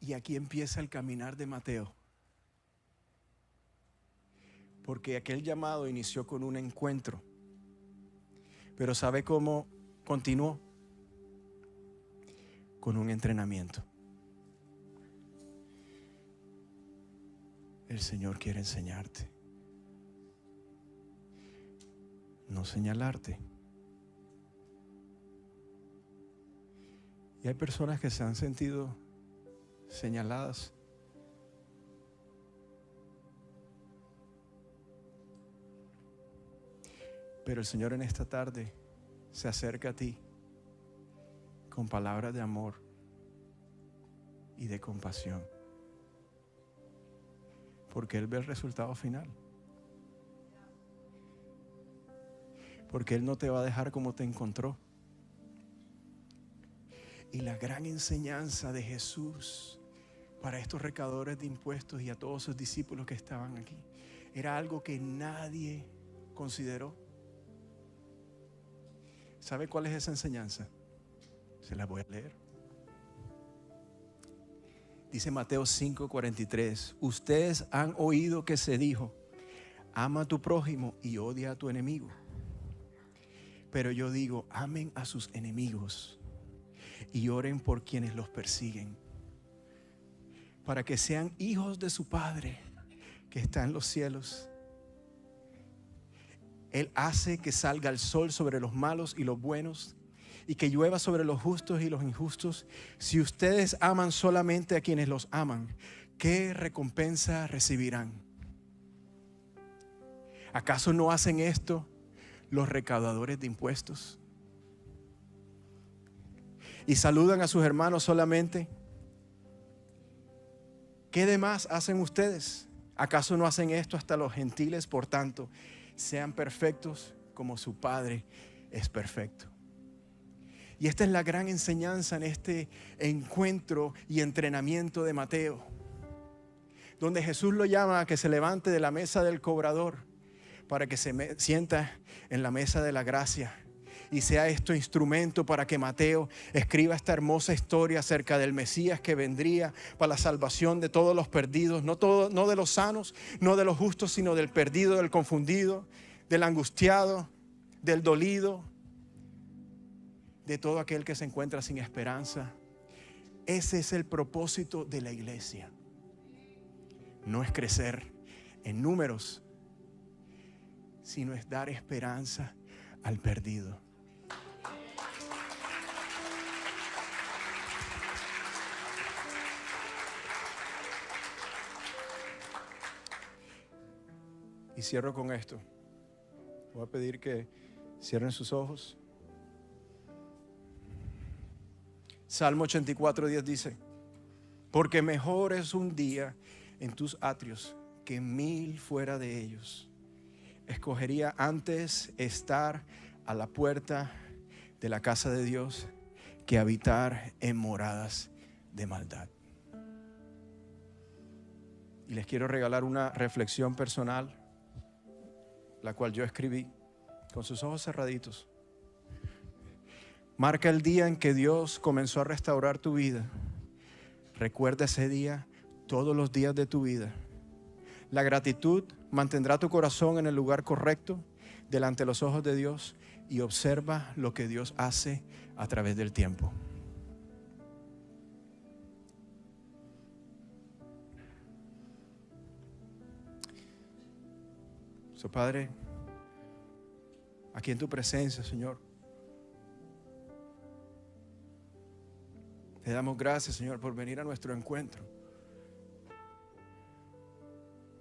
Y aquí empieza el caminar de Mateo. Porque aquel llamado inició con un encuentro. Pero ¿sabe cómo continuó? Con un entrenamiento. El Señor quiere enseñarte. No señalarte. Y hay personas que se han sentido señaladas. Pero el Señor en esta tarde se acerca a ti con palabras de amor y de compasión. Porque Él ve el resultado final. Porque Él no te va a dejar como te encontró. Y la gran enseñanza de Jesús para estos recaudadores de impuestos y a todos sus discípulos que estaban aquí era algo que nadie consideró. ¿Sabe cuál es esa enseñanza? Se la voy a leer. Dice Mateo 5:43, ustedes han oído que se dijo, ama a tu prójimo y odia a tu enemigo. Pero yo digo, amen a sus enemigos y oren por quienes los persiguen, para que sean hijos de su Padre que está en los cielos. Él hace que salga el sol sobre los malos y los buenos, y que llueva sobre los justos y los injustos. Si ustedes aman solamente a quienes los aman, ¿qué recompensa recibirán? ¿Acaso no hacen esto los recaudadores de impuestos? ¿Y saludan a sus hermanos solamente? ¿Qué demás hacen ustedes? ¿Acaso no hacen esto hasta los gentiles? Por tanto, sean perfectos como su Padre es perfecto. Y esta es la gran enseñanza en este encuentro y entrenamiento de Mateo, donde Jesús lo llama a que se levante de la mesa del cobrador para que se sienta en la mesa de la gracia y sea esto instrumento para que Mateo escriba esta hermosa historia acerca del Mesías que vendría para la salvación de todos los perdidos, no de los sanos, no de los justos, sino del perdido, del confundido, del angustiado, del dolido, de todo aquel que se encuentra sin esperanza. Ese es el propósito de la iglesia. No es crecer en números, sino es dar esperanza al perdido. Y cierro con esto. Voy a pedir que cierren sus ojos. Salmo 84:10 dice: porque mejor es un día en tus atrios que 1000 fuera de ellos. Escogería antes estar a la puerta de la casa de Dios que habitar en moradas de maldad. Y les quiero regalar una reflexión personal, la cual yo escribí con sus ojos cerraditos. Marca el día en que Dios comenzó a restaurar tu vida. Recuerda ese día todos los días de tu vida. La gratitud mantendrá tu corazón en el lugar correcto delante de los ojos de Dios, y observa lo que Dios hace a través del tiempo. Padre, aquí en tu presencia, Señor, te damos gracias, Señor, por venir a nuestro encuentro,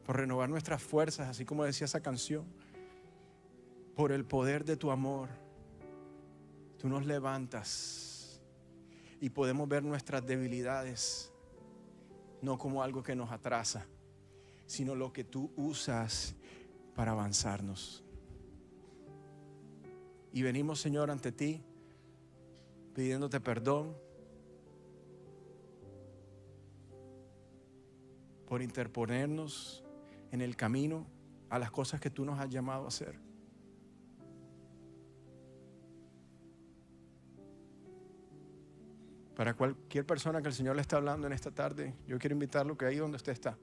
por renovar nuestras fuerzas, así como decía esa canción, por el poder de tu amor. Tú nos levantas y podemos ver nuestras debilidades no como algo que nos atrasa, sino lo que tú usas para avanzarnos. Y venimos, Señor, ante ti pidiéndote perdón por interponernos en el camino a las cosas que tú nos has llamado a hacer. Para cualquier persona que el Señor le está hablando en esta tarde, yo quiero invitarlo que ahí donde usted está,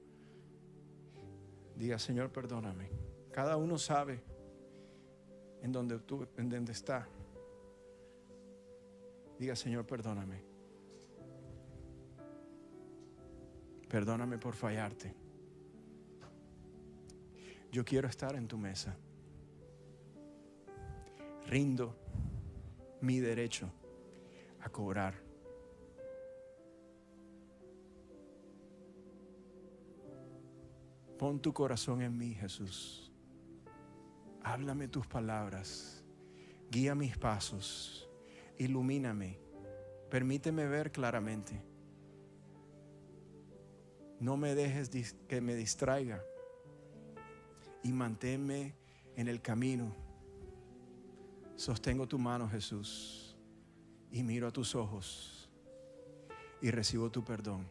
diga: Señor, perdóname. Cada uno sabe en donde está. Diga: Señor, perdóname. Perdóname por fallarte. Yo quiero estar en tu mesa. Rindo mi derecho a cobrar. Pon tu corazón en mí, Jesús. Háblame tus palabras. Guía mis pasos. Ilumíname. Permíteme ver claramente. No me dejes que me distraiga. Y manténme en el camino. Sostengo tu mano, Jesús. Y miro a tus ojos. Y recibo tu perdón.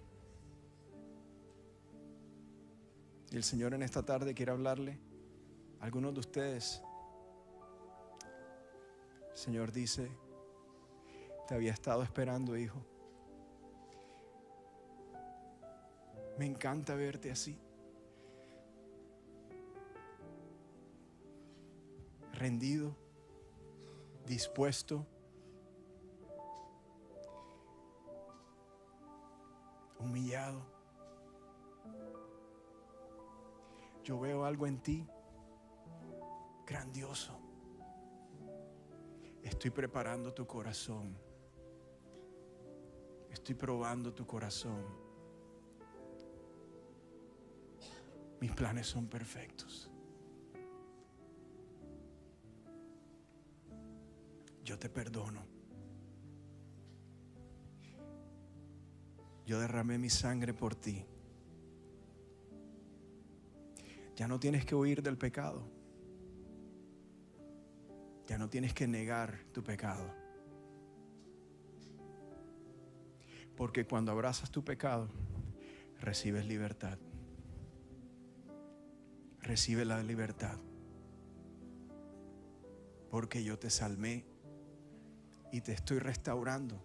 Y el Señor en esta tarde quiere hablarle a algunos de ustedes. El Señor dice: te había estado esperando, hijo. Me encanta verte así, rendido, dispuesto, humillado. Yo veo algo en ti grandioso. Estoy preparando tu corazón. Estoy probando tu corazón. Mis planes son perfectos. Yo te perdono. Yo derramé mi sangre por ti. Ya no tienes que huir del pecado. Ya no tienes que negar tu pecado. Porque cuando abrazas tu pecado, recibes libertad. Recibe la libertad. Porque yo te salvé y te estoy restaurando.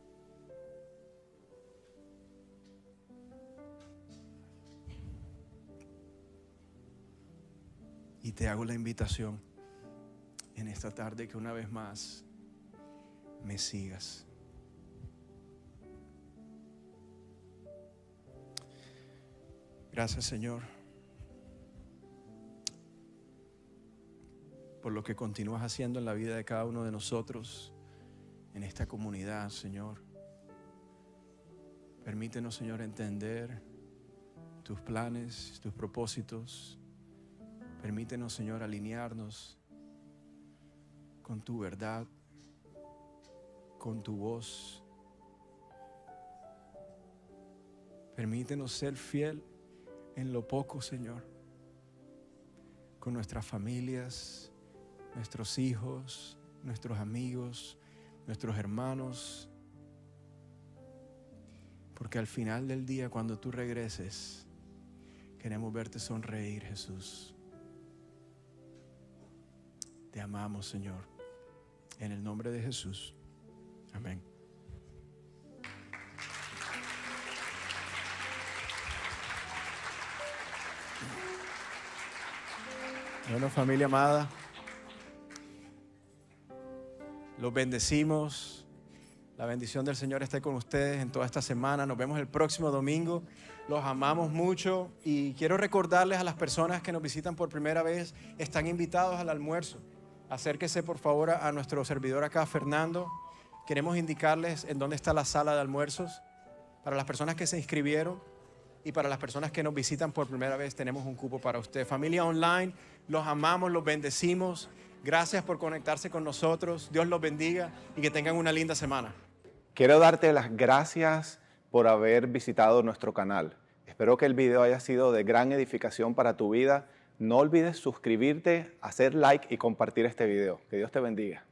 Y te hago la invitación en esta tarde que una vez más me sigas. Gracias, Señor, por lo que continúas haciendo en la vida de cada uno de nosotros, en esta comunidad, Señor. Permítenos, Señor, entender tus planes, tus propósitos. Permítenos, Señor, alinearnos con tu verdad, con tu voz. Permítenos ser fiel en lo poco, Señor, con nuestras familias, nuestros hijos, nuestros amigos, nuestros hermanos. Porque al final del día, cuando tú regreses, queremos verte sonreír, Jesús. Te amamos, Señor. En el nombre de Jesús. Amén. Bueno, familia amada, los bendecimos. La bendición del Señor esté con ustedes en toda esta semana. Nos vemos el próximo domingo. Los amamos mucho y quiero recordarles a las personas que nos visitan por primera vez, están invitados al almuerzo. Acérquese por favor a nuestro servidor acá, Fernando. Queremos indicarles en dónde está la sala de almuerzos. Para las personas que se inscribieron y para las personas que nos visitan por primera vez, tenemos un cupo para usted. Familia online, los amamos, los bendecimos. Gracias por conectarse con nosotros. Dios los bendiga y que tengan una linda semana. Quiero darte las gracias por haber visitado nuestro canal. Espero que el video haya sido de gran edificación para tu vida. No olvides suscribirte, hacer like y compartir este video. Que Dios te bendiga.